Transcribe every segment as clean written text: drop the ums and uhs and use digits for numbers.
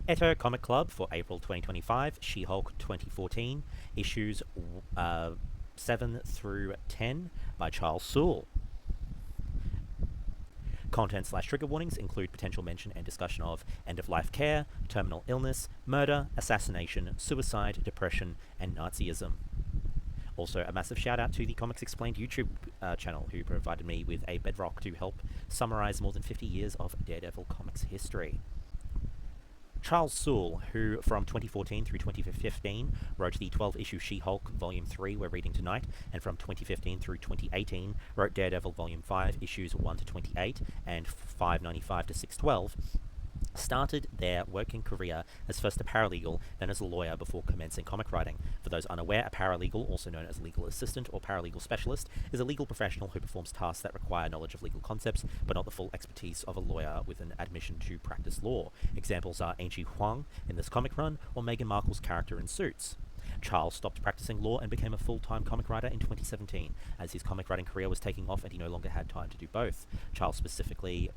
Eto Comic Club for April 2025, She-Hulk 2014, issues 7 through 10 by Charles Soule. Content/trigger warnings include potential mention and discussion of end-of-life care, terminal illness, murder, assassination, suicide, depression, and Nazism. Also, a massive shout out to the Comics Explained YouTube channel, who provided me with a bedrock to help summarize more than 50 years of Daredevil comics history. Charles Soule, who from 2014 through 2015 wrote the 12-issue She-Hulk Volume 3 we're reading tonight, and from 2015 through 2018 wrote Daredevil Volume 5, issues 1 to 28 and 595 to 612, started their working career as first a paralegal, then as a lawyer before commencing comic writing. For those unaware, a paralegal, also known as a legal assistant or paralegal specialist, is a legal professional who performs tasks that require knowledge of legal concepts, but not the full expertise of a lawyer with an admission to practice law. Examples are Angie Huang in this comic run, or Meghan Markle's character in Suits. Charles stopped practicing law and became a full-time comic writer in 2017, as his comic writing career was taking off and he no longer had time to do both. Charles specifically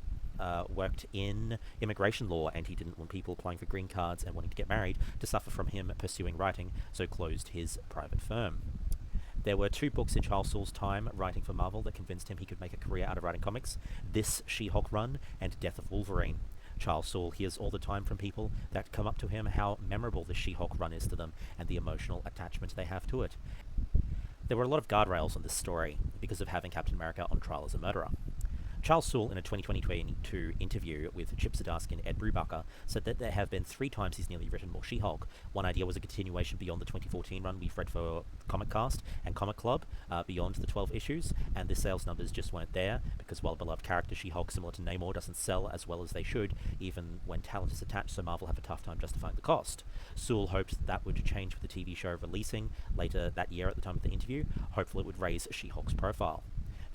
worked in immigration law, and he didn't want people applying for green cards and wanting to get married to suffer from him pursuing writing, so closed his private firm. There were 2 books in Charles Soule's time writing for Marvel that convinced him he could make a career out of writing comics: This She-Hulk run and Death of Wolverine. Charles Soule hears all the time from people that come up to him how memorable the She-Hulk run is to them and the emotional attachment they have to it. There were a lot of guardrails on this story because of having Captain America on trial as a murderer. Charles Soule, in a 2022 interview with Chip Zdarsky and Ed Brubaker, said that there have been 3 times he's nearly written more She-Hulk. One idea was a continuation beyond the 2014 run we've read for Comic Cast and Comic Club, beyond the 12 issues, and the sales numbers just weren't there, because while a beloved character, She-Hulk, similar to Namor, doesn't sell as well as they should, even when talent is attached, so Marvel have a tough time justifying the cost. Soule hoped that would change with the TV show releasing later that year at the time of the interview. Hopefully it would raise She-Hulk's profile.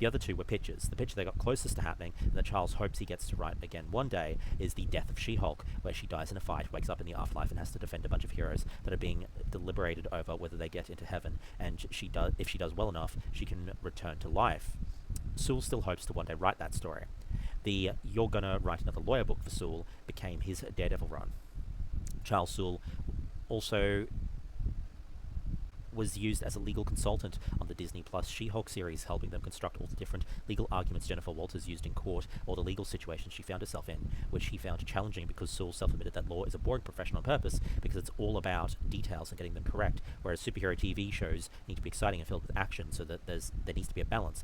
The other 2 were pitches. The pitch that got closest to happening, and that Charles hopes he gets to write again one day, is The Death of She-Hulk, where she dies in a fight, wakes up in the afterlife, and has to defend a bunch of heroes that are being deliberated over whether they get into heaven, and if she does well enough, she can return to life. Soule still hopes to one day write that story. The You're Gonna Write Another Lawyer book for Soule became his Daredevil run. Charles Soule also was used as a legal consultant on the Disney Plus She-Hulk series, helping them construct all the different legal arguments Jennifer Walters used in court, or the legal situations she found herself in, which he found challenging because Soule self-admitted that law is a boring profession on purpose because it's all about details and getting them correct, whereas superhero TV shows need to be exciting and filled with action, so that there needs to be a balance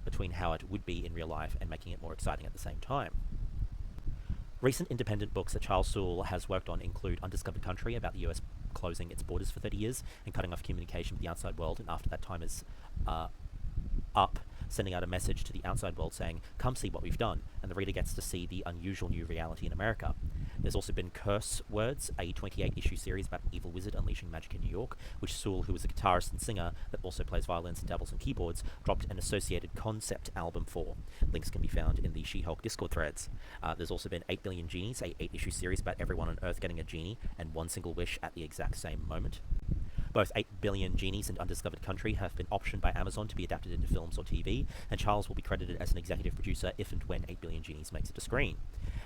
between how it would be in real life and making it more exciting at the same time. Recent independent books that Charles Soule has worked on include Undiscovered Country, about the US closing its borders for 30 years and cutting off communication with the outside world, and after that time is up, sending out a message to the outside world saying, come see what we've done, and the reader gets to see the unusual new reality in America. There's also been Curse Words, a 28-issue series about an evil wizard unleashing magic in New York, which Soule, who is a guitarist and singer that also plays violins and dabbles on keyboards, dropped an associated concept album for. Links can be found in the She-Hulk Discord threads. There's also been 8 Billion Genies, a 8-issue series about everyone on Earth getting a genie and one single wish at the exact same moment. Both 8 Billion Genies and Undiscovered Country have been optioned by Amazon to be adapted into films or TV, and Charles will be credited as an executive producer if and when 8 Billion Genies makes it to screen.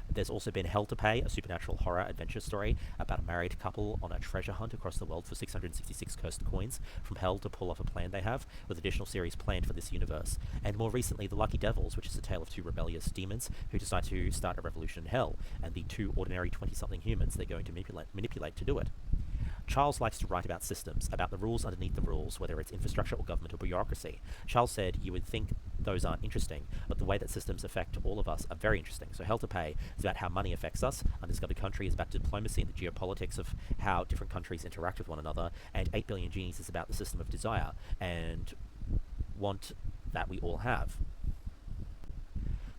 There's also been Hell to Pay, a supernatural horror adventure story about a married couple on a treasure hunt across the world for 666 cursed coins from hell to pull off a plan they have, with additional series planned for this universe. And more recently, The Lucky Devils, which is a tale of 2 rebellious demons who decide to start a revolution in hell, and the 2 ordinary 20-something humans they're going to manipulate to do it. Charles likes to write about systems, about the rules underneath the rules, whether it's infrastructure or government or bureaucracy. Charles said, you would think those aren't interesting, but the way that systems affect all of us are very interesting. So Hell to Pay is about how money affects us, Undiscovered Country is about diplomacy and the geopolitics of how different countries interact with one another, and 8 Billion Genies is about the system of desire and want that we all have.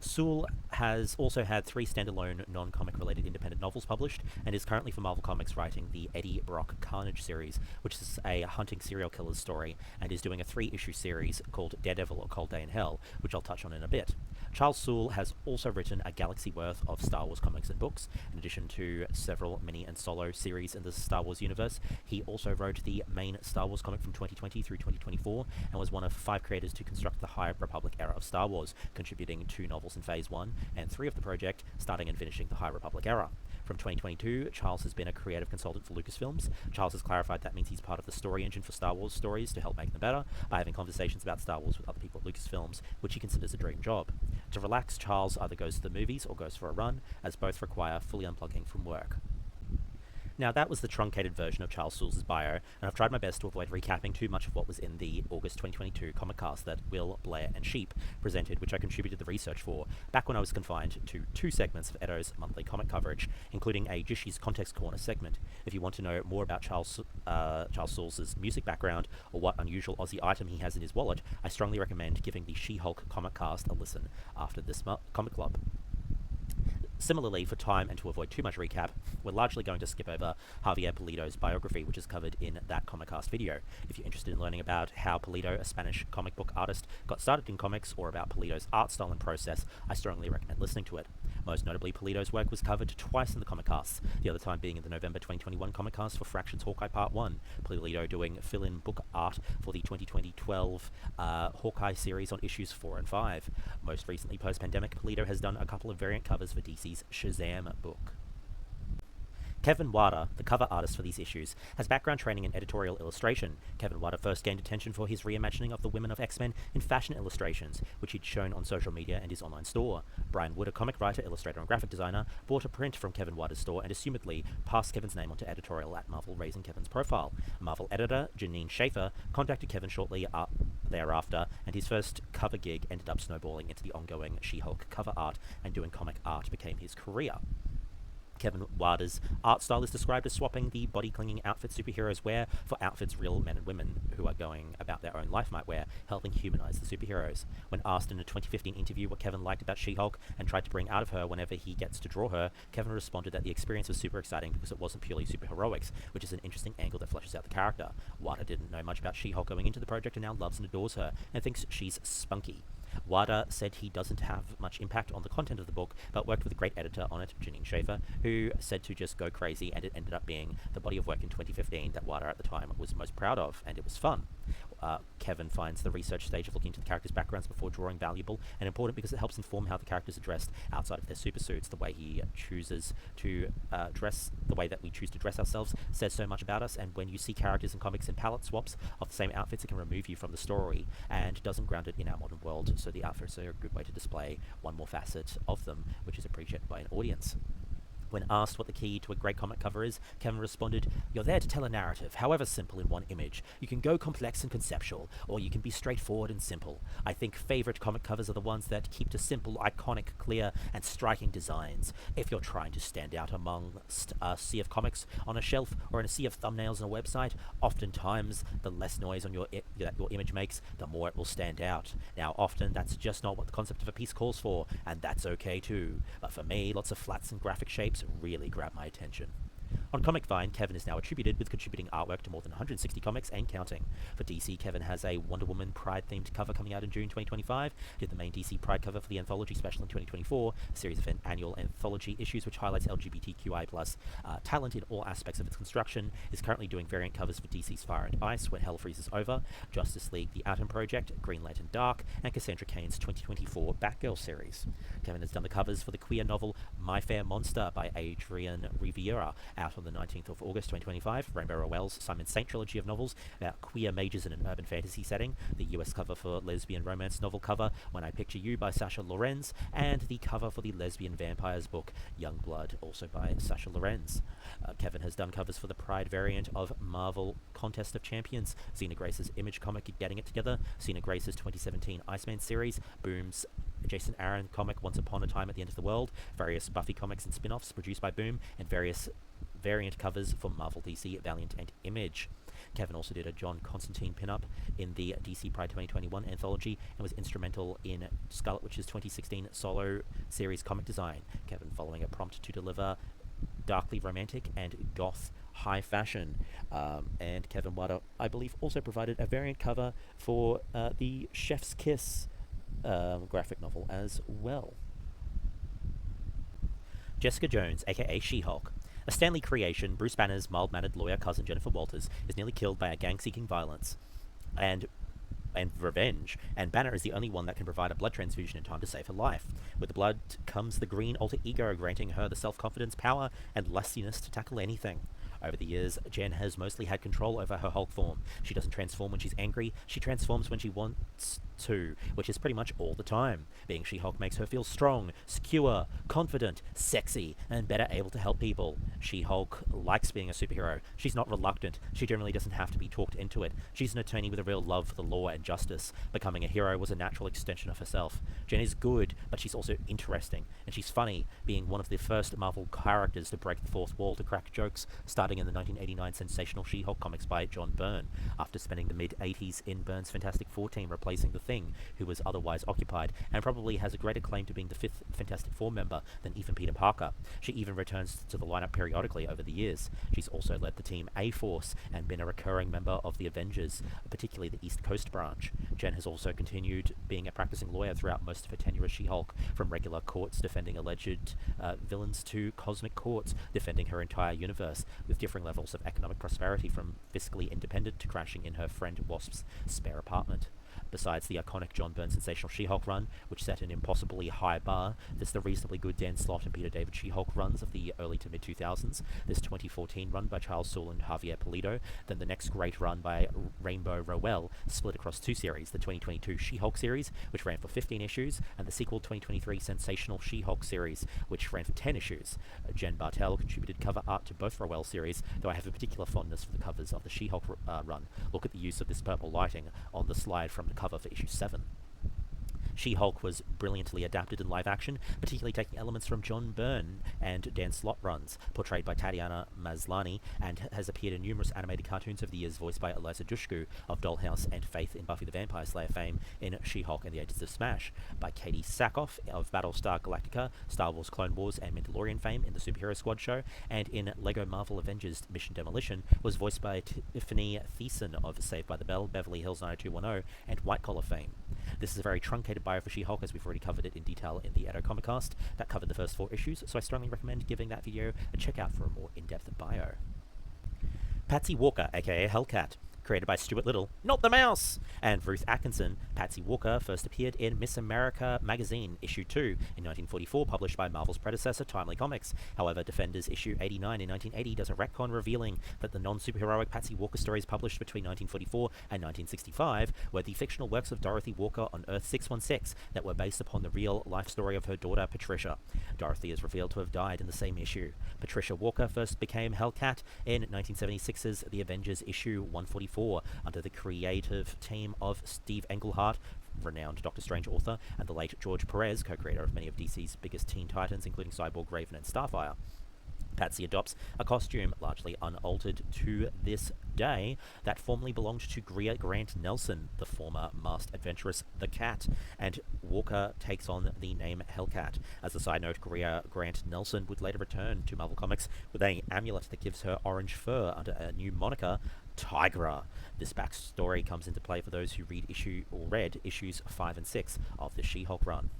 Soule has also had 3 standalone non-comic related independent novels published, and is currently for Marvel Comics writing the Eddie Brock Carnage series, which is a hunting serial killers story, and is doing a 3-issue series called Daredevil or Cold Day in Hell, which I'll touch on in a bit. Charles Soule has also written a galaxy worth of Star Wars comics and books, in addition to several mini and solo series in the Star Wars universe. He also wrote the main Star Wars comic from 2020 through 2024, and was one of 5 creators to construct the High Republic era of Star Wars, contributing 2 novels in Phase 1, and 3 of the project, starting and finishing the High Republic era. From 2022, Charles has been a creative consultant for Lucasfilms. Charles has clarified that means he's part of the story engine for Star Wars stories to help make them better, by having conversations about Star Wars with other people at Lucasfilms, which he considers a dream job. To relax, Charles either goes to the movies or goes for a run, as both require fully unplugging from work. Now, that was the truncated version of Charles Soule's bio, and I've tried my best to avoid recapping too much of what was in the August 2022 comic cast that Will, Blair, and Sheep presented, which I contributed the research for, back when I was confined to 2 segments of Edo's monthly comic coverage, including a Jishi's Context Corner segment. If you want to know more about Charles Soule's music background, or what unusual Aussie item he has in his wallet, I strongly recommend giving the She-Hulk comic cast a listen after this comic club. Similarly, for time and to avoid too much recap, we're largely going to skip over Javier Pulido's biography, which is covered in that Comic-Cast video. If you're interested in learning about how Pulido, a Spanish comic book artist, got started in comics, or about Pulido's art style and process, I strongly recommend listening to it. Most notably, Pulido's work was covered twice in the Comic-Casts, the other time being in the November 2021 Comic-Cast for Fractions Hawkeye Part 1, Pulido doing fill-in book art for the 2012 Hawkeye series on issues 4 and 5. Most recently, post-pandemic, Pulido has done a couple of variant covers for DC's Shazam book. Kevin Wada, the cover artist for these issues, has background training in editorial illustration. Kevin Wada first gained attention for his reimagining of the women of X-Men in fashion illustrations, which he'd shown on social media and his online store. Brian Wood, a comic writer, illustrator, and graphic designer, bought a print from Kevin Wada's store and assumedly passed Kevin's name onto Editorial at Marvel, raising Kevin's profile. Marvel editor Jeanine Schaefer contacted Kevin shortly thereafter, and his first cover gig ended up snowballing into the ongoing She-Hulk cover art, and doing comic art became his career. Kevin Wada's art style is described as swapping the body-clinging outfits superheroes wear for outfits real men and women who are going about their own life might wear, helping humanize the superheroes. When asked in a 2015 interview what Kevin liked about She-Hulk and tried to bring out of her whenever he gets to draw her, Kevin responded that the experience was super exciting because it wasn't purely superheroics, which is an interesting angle that fleshes out the character. Wada didn't know much about She-Hulk going into the project and now loves and adores her, and thinks she's spunky. Wada said he doesn't have much impact on the content of the book, but worked with a great editor on it, Jeanine Schaefer, who said to just go crazy, and it ended up being the body of work in 2015 that Wada at the time was most proud of, and it was fun. Kevin finds the research stage of looking into the characters' backgrounds before drawing valuable and important because it helps inform how the characters are dressed outside of their supersuits. The way he chooses to dress, the way that we choose to dress ourselves, says so much about us, and when you see characters in comics in palette swaps of the same outfits, it can remove you from the story and doesn't ground it in our modern world, so the outfits are a good way to display one more facet of them, which is appreciated by an audience. When asked what the key to a great comic cover is, Kevin responded, "You're there to tell a narrative, however simple in one image. You can go complex and conceptual, or you can be straightforward and simple. I think favorite comic covers are the ones that keep to simple, iconic, clear, and striking designs. If you're trying to stand out amongst a sea of comics on a shelf or in a sea of thumbnails on a website, oftentimes the less noise on that your image makes, the more it will stand out. Now, often that's just not what the concept of a piece calls for, and that's okay too. But for me, lots of flats and graphic shapes really grab my attention." On Comic Vine, Kevin is now attributed with contributing artwork to more than 160 comics and counting. For DC, Kevin has a Wonder Woman Pride-themed cover coming out in June 2025, did the main DC Pride cover for the Anthology Special in 2024, a series of annual anthology issues which highlights LGBTQI+ talent in all aspects of its construction, is currently doing variant covers for DC's Fire and Ice, When Hell Freezes Over, Justice League The Atom Project, Green Lantern Dark, and Cassandra Cain's 2024 Batgirl series. Kevin has done the covers for the queer novel My Fair Monster by Adrian Riviera, out on the 19th of August 2025, Rainbow Rowell's Simon Saint trilogy of novels about queer mages in an urban fantasy setting, the US cover for lesbian romance novel cover When I Picture You by Sasha Lorenz, and the cover for the lesbian vampires book Youngblood, also by Sasha Lorenz. Kevin has done covers for the Pride variant of Marvel Contest of Champions, Xena Grace's Image comic Getting It Together, Xena Grace's 2017 Iceman series, Boom's Jason Aaron comic Once Upon a Time at the End of the World, various Buffy comics and spin-offs produced by Boom, and various variant covers for Marvel, DC, Valiant, and Image. Kevin also did a John Constantine pinup in the DC Pride 2021 anthology and was instrumental in Scarlet Witch's 2016 solo series comic design. Kevin following a prompt to deliver darkly romantic and goth high fashion. And Kevin Wada, I believe, also provided a variant cover for the Chef's Kiss graphic novel as well. Jessica Jones, aka She-Hulk. A Stanley creation, Bruce Banner's mild-mannered lawyer cousin Jennifer Walters is nearly killed by a gang seeking violence and revenge, and Banner is the only one that can provide a blood transfusion in time to save her life. With the blood comes the green alter ego, granting her the self-confidence, power, and lustiness to tackle anything. Over the years, Jen has mostly had control over her Hulk form. She doesn't transform when she's angry, she transforms when she wants to, which is pretty much all the time. Being She-Hulk makes her feel strong, secure, confident, sexy, and better able to help people. She-Hulk likes being a superhero. She's not reluctant. She generally doesn't have to be talked into it. She's an attorney with a real love for the law and justice. Becoming a hero was a natural extension of herself. Jen is good, but she's also interesting, and she's funny, being one of the first Marvel characters to break the fourth wall to crack jokes, starting in the 1989 sensational She-Hulk comics by John Byrne, after spending the mid-80s in Byrne's Fantastic Four team replacing the Thing, who was otherwise occupied, and probably has a greater claim to being the fifth Fantastic Four member than even Peter Parker. She even returns to the lineup periodically over the years. She's also led the team A-Force and been a recurring member of the Avengers, particularly the East Coast branch. Jen has also continued being a practicing lawyer throughout most of her tenure as She-Hulk, from regular courts defending alleged villains to cosmic courts defending her entire universe, with differing levels of economic prosperity, from fiscally independent to crashing in her friend Wasp's spare apartment. Besides the iconic John Byrne sensational She-Hulk run, which set an impossibly high bar, there's the reasonably good Dan Slott and Peter David She-Hulk runs of the early to mid-2000s, this 2014 run by Charles Soule and Javier Pulido, then the next great run by Rainbow Rowell, split across two series, the 2022 She-Hulk series, which ran for 15 issues, and the sequel 2023 Sensational She-Hulk series, which ran for 10 issues. Jen Bartel contributed cover art to both Rowell series, though I have a particular fondness for the covers of the She-Hulk run. Look at the use of this purple lighting on the slide from the cover for issue 7. She-Hulk was brilliantly adapted in live action, particularly taking elements from John Byrne and Dan Slott runs, portrayed by Tatiana Maslany, and has appeared in numerous animated cartoons over the years, voiced by Eliza Dushku of Dollhouse and Faith in Buffy the Vampire Slayer fame, in She-Hulk and the Agents of Smash, by Katie Sackhoff of Battlestar Galactica, Star Wars Clone Wars and Mandalorian fame in the Superhero Squad show, and in Lego Marvel Avengers Mission Demolition, was voiced by Tiffany Thiessen of Saved by the Bell, Beverly Hills 90210, and White Collar fame. This is a very truncated bio for She-Hulk, as we've already covered it in detail in the Edo Comicast that covered the first 4 issues, so I strongly recommend giving that video a check out for a more in-depth bio. Patsy Walker, aka Hellcat. Created by Stuart Little, not the mouse, and Ruth Atkinson, Patsy Walker first appeared in Miss America magazine, issue 2, in 1944, published by Marvel's predecessor, Timely Comics. However, Defenders issue 89 in 1980 does a retcon revealing that the non-superheroic Patsy Walker stories published between 1944 and 1965 were the fictional works of Dorothy Walker on Earth 616 that were based upon the real-life story of her daughter, Patricia. Dorothy is revealed to have died in the same issue. Patricia Walker first became Hellcat in 1976's The Avengers issue 144, under the creative team of Steve Englehart, renowned Doctor Strange author, and the late George Perez, co-creator of many of DC's biggest Teen Titans, including Cyborg, Raven, and Starfire. Patsy adopts a costume, largely unaltered to this day, that formerly belonged to Greer Grant Nelson, the former masked adventuress The Cat, and Walker takes on the name Hellcat. As a side note, Greer Grant Nelson would later return to Marvel Comics with an amulet that gives her orange fur under a new moniker, Tigra. This backstory comes into play for those who read issues 5 and 6 of the She-Hulk run.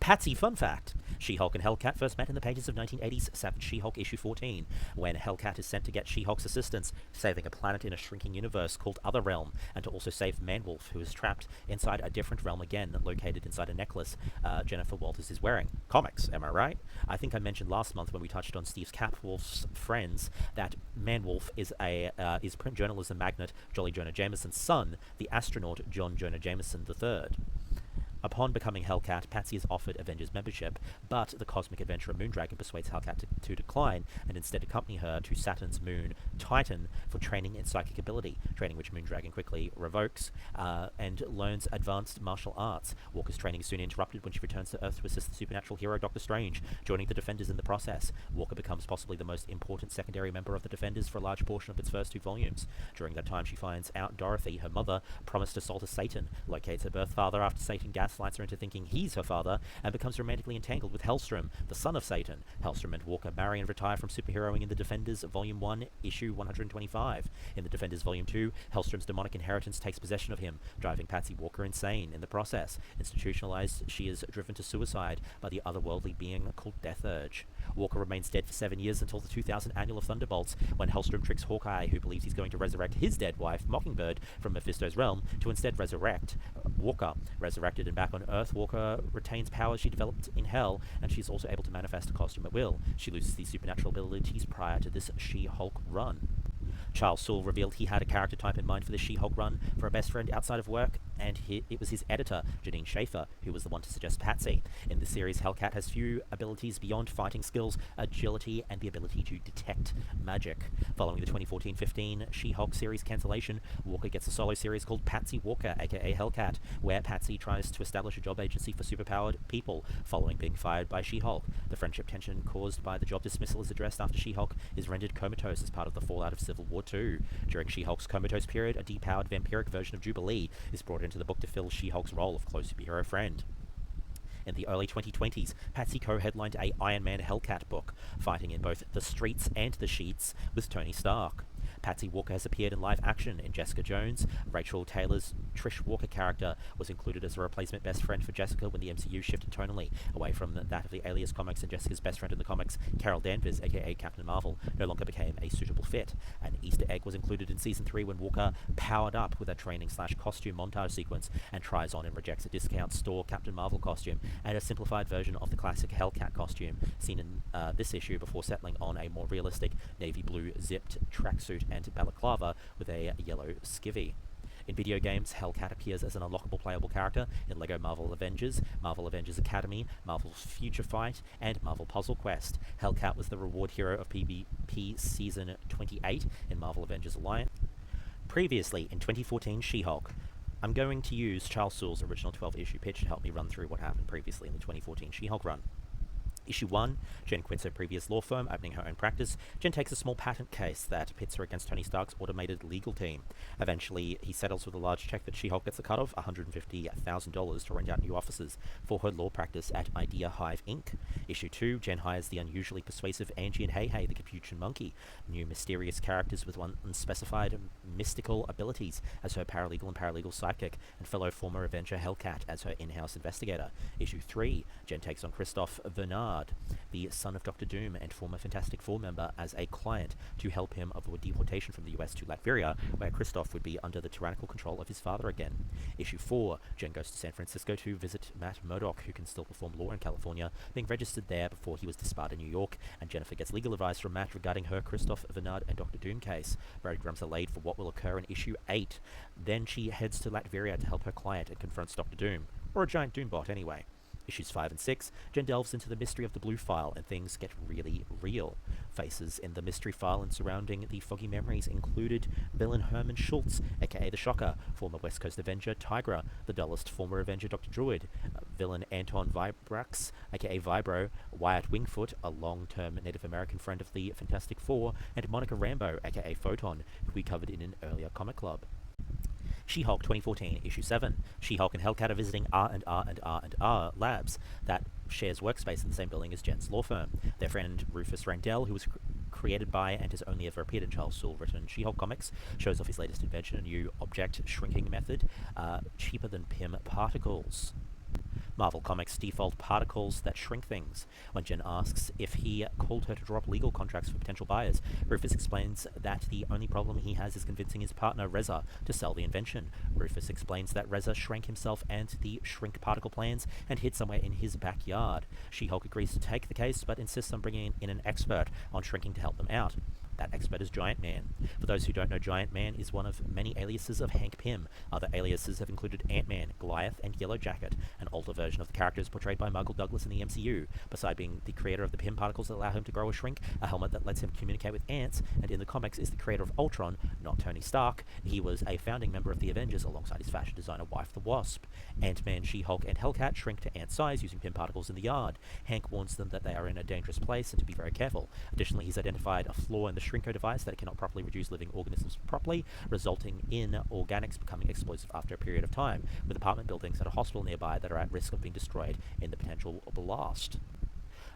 Patsy fun fact. She-Hulk and Hellcat first met in the pages of 1980's Savage She-Hulk issue 14, when Hellcat is sent to get She-Hulk's assistance, saving a planet in a shrinking universe called Other Realm, and to also save Manwolf, who is trapped inside a different realm again, located inside a necklace Jennifer Walters is wearing. Comics, am I right? I think I mentioned last month when we touched on Steve Capwolf's friends that Manwolf is print journalism magnate Jolly Jonah Jameson's son, the astronaut John Jonah Jameson III. Upon becoming Hellcat, Patsy is offered Avengers membership, but the cosmic adventurer Moondragon persuades Hellcat to decline and instead accompany her to Saturn's moon, Titan, for training in psychic ability, training which Moondragon quickly revokes, and learns advanced martial arts. Walker's training is soon interrupted when she returns to Earth to assist the supernatural hero Doctor Strange, joining the Defenders in the process. Walker becomes possibly the most important secondary member of the Defenders for a large portion of its first 2 volumes. During that time, she finds out Dorothy, her mother, promised to Satan, locates her birth father after Satan gaslights gaslights her into thinking he's her father and becomes romantically entangled with Hellstrom, the son of Satan. Hellstrom and Walker marry and retire from superheroing in The Defenders Volume 1, Issue 125. In The Defenders Volume 2, Hellstrom's demonic inheritance takes possession of him, driving Patsy Walker insane in the process. Institutionalized, she is driven to suicide by the otherworldly being called Death Urge. Walker remains dead for 7 years until the 2000 Annual of Thunderbolts, when Hellstrom tricks Hawkeye, who believes he's going to resurrect his dead wife, Mockingbird, from Mephisto's realm, to instead resurrect Walker. Resurrected and back on Earth, Walker retains powers she developed in Hell, and she's also able to manifest a costume at will. She loses these supernatural abilities prior to this She-Hulk run. Charles Soule revealed he had a character type in mind for the She-Hulk run for a best friend outside of work, and it was his editor, Jeanine Schaefer, who was the one to suggest Patsy. In the series, Hellcat has few abilities beyond fighting skills, agility, and the ability to detect magic. Following the 2014-15 She-Hulk series cancellation, Walker gets a solo series called Patsy Walker, aka Hellcat, where Patsy tries to establish a job agency for superpowered people following being fired by She-Hulk. The friendship tension caused by the job dismissal is addressed after She-Hulk is rendered comatose as part of the fallout of Civil War II. During She-Hulk's comatose period, a depowered vampiric version of Jubilee is brought into the book to fill She-Hulk's role of close superhero friend. In the early 2020s, Patsy co-headlined a Iron Man Hellcat book, fighting in both the streets and the sheets with Tony Stark. Patsy Walker has appeared in live action in Jessica Jones. Rachel Taylor's Trish Walker character was included as a replacement best friend for Jessica when the MCU shifted tonally away from that of the Alias comics, and Jessica's best friend in the comics, Carol Danvers, aka Captain Marvel, no longer became a suitable fit. An Easter egg was included in Season 3 when Walker powered up with a training/costume montage sequence and tries on and rejects a discount store Captain Marvel costume and a simplified version of the classic Hellcat costume seen in this issue before settling on a more realistic navy blue zipped tracksuit and balaclava with a yellow skivvy. In video games, Hellcat appears as an unlockable playable character in LEGO Marvel Avengers Academy, Marvel's Future Fight, and Marvel Puzzle Quest. Hellcat was the reward hero of PvP Season 28 in Marvel Avengers Alliance. Previously, in 2014 She-Hulk. I'm going to use Charles Soule's original 12-issue pitch to help me run through what happened previously in the 2014 She-Hulk run. Issue 1, Jen quits her previous law firm, opening her own practice. Jen takes a small patent case that pits her against Tony Stark's automated legal team. Eventually, he settles with a large check that She-Hulk gets a cut of, $150,000 to rent out new offices for her law practice at Idea Hive Inc. Issue 2, Jen hires the unusually persuasive Angie and Hey the Capuchin Monkey, new mysterious characters with unspecified mystical abilities as her paralegal and paralegal sidekick, and fellow former Avenger Hellcat as her in-house investigator. Issue 3, Jen takes on Christophe Bernard, the son of Dr. Doom and former Fantastic Four member, as a client to help him avoid deportation from the US to Latveria, where Christoph would be under the tyrannical control of his father again. Issue 4, Jen goes to San Francisco to visit Matt Murdock, who can still perform law in California, being registered there before he was disbarred in New York, and Jennifer gets legal advice from Matt regarding her Christoph Bernard and Dr. Doom case. Breadcrumbs are laid for what will occur in Issue 8. Then she heads to Latveria to help her client and confronts Dr. Doom, or a giant Doombot anyway. Issues 5 and 6, Jen delves into the mystery of the Blue File, and things get really real. Faces in the mystery file and surrounding the foggy memories included villain Herman Schultz, aka the Shocker, former West Coast Avenger Tigra, the dullest former Avenger Dr. Druid, villain Anton Vibrax, aka Vibro, Wyatt Wingfoot, a long-term Native American friend of the Fantastic Four, and Monica Rambeau, aka Photon, who we covered in an earlier comic club. She-Hulk 2014, Issue 7. She-Hulk and Hellcat are visiting R&R Labs that shares workspace in the same building as Jen's law firm. Their friend Rufus Randell, who was created by and has only ever appeared in Charles Soule written She-Hulk comics, shows off his latest invention, a new object shrinking method, cheaper than Pym particles. Marvel Comics default particles that shrink things. When Jen asks if he called her to drop legal contracts for potential buyers, Rufus explains that the only problem he has is convincing his partner Reza to sell the invention. Rufus explains that Reza shrank himself and the shrink particle plans and hid somewhere in his backyard. She-Hulk agrees to take the case, but insists on bringing in an expert on shrinking to help them out. That expert is Giant Man. For those who don't know, Giant Man is one of many aliases of Hank Pym. Other aliases have included Ant-Man, Goliath, and Yellow Jacket, an older version of the characters portrayed by Michael Douglas in the MCU. Beside being the creator of the Pym particles that allow him to grow or shrink, a helmet that lets him communicate with ants, and in the comics is the creator of Ultron, not Tony Stark. He was a founding member of the Avengers alongside his fashion designer wife, the Wasp. Ant-Man, She-Hulk, and Hellcat shrink to ant size using Pym particles in the yard. Hank warns them that they are in a dangerous place and to be very careful. Additionally, he's identified a flaw in the shrinker device that cannot properly reduce living organisms properly, resulting in organics becoming explosive after a period of time, with apartment buildings and a hospital nearby that are at risk of being destroyed in the potential blast.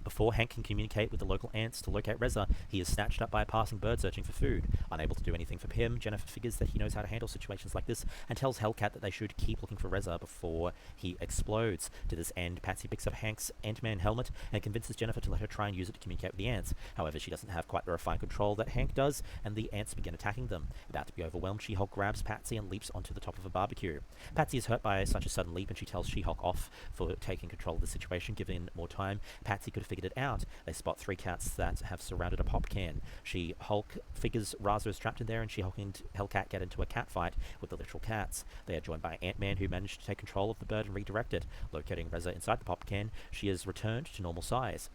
Before Hank can communicate with the local ants to locate Reza, he is snatched up by a passing bird searching for food. Unable to do anything for him, Jennifer figures that he knows how to handle situations like this and tells Hellcat that they should keep looking for Reza before he explodes. To this end, Patsy picks up Hank's Ant-Man helmet and convinces Jennifer to let her try and use it to communicate with the ants. However, she doesn't have quite the refined control that Hank does, and the ants begin attacking them. About to be overwhelmed, She-Hulk grabs Patsy and leaps onto the top of a barbecue. Patsy is hurt by such a sudden leap, and she tells She-Hulk off for taking control of the situation. Given more time, Patsy could have figured it out. They spot 3 cats that have surrounded a pop can. She-Hulk figures Raza is trapped in there, and She-Hulk and Hellcat get into a cat fight with the literal cats. They are joined by Ant-Man, who managed to take control of the bird and redirect it. Locating Reza inside the pop can, she is returned to normal size.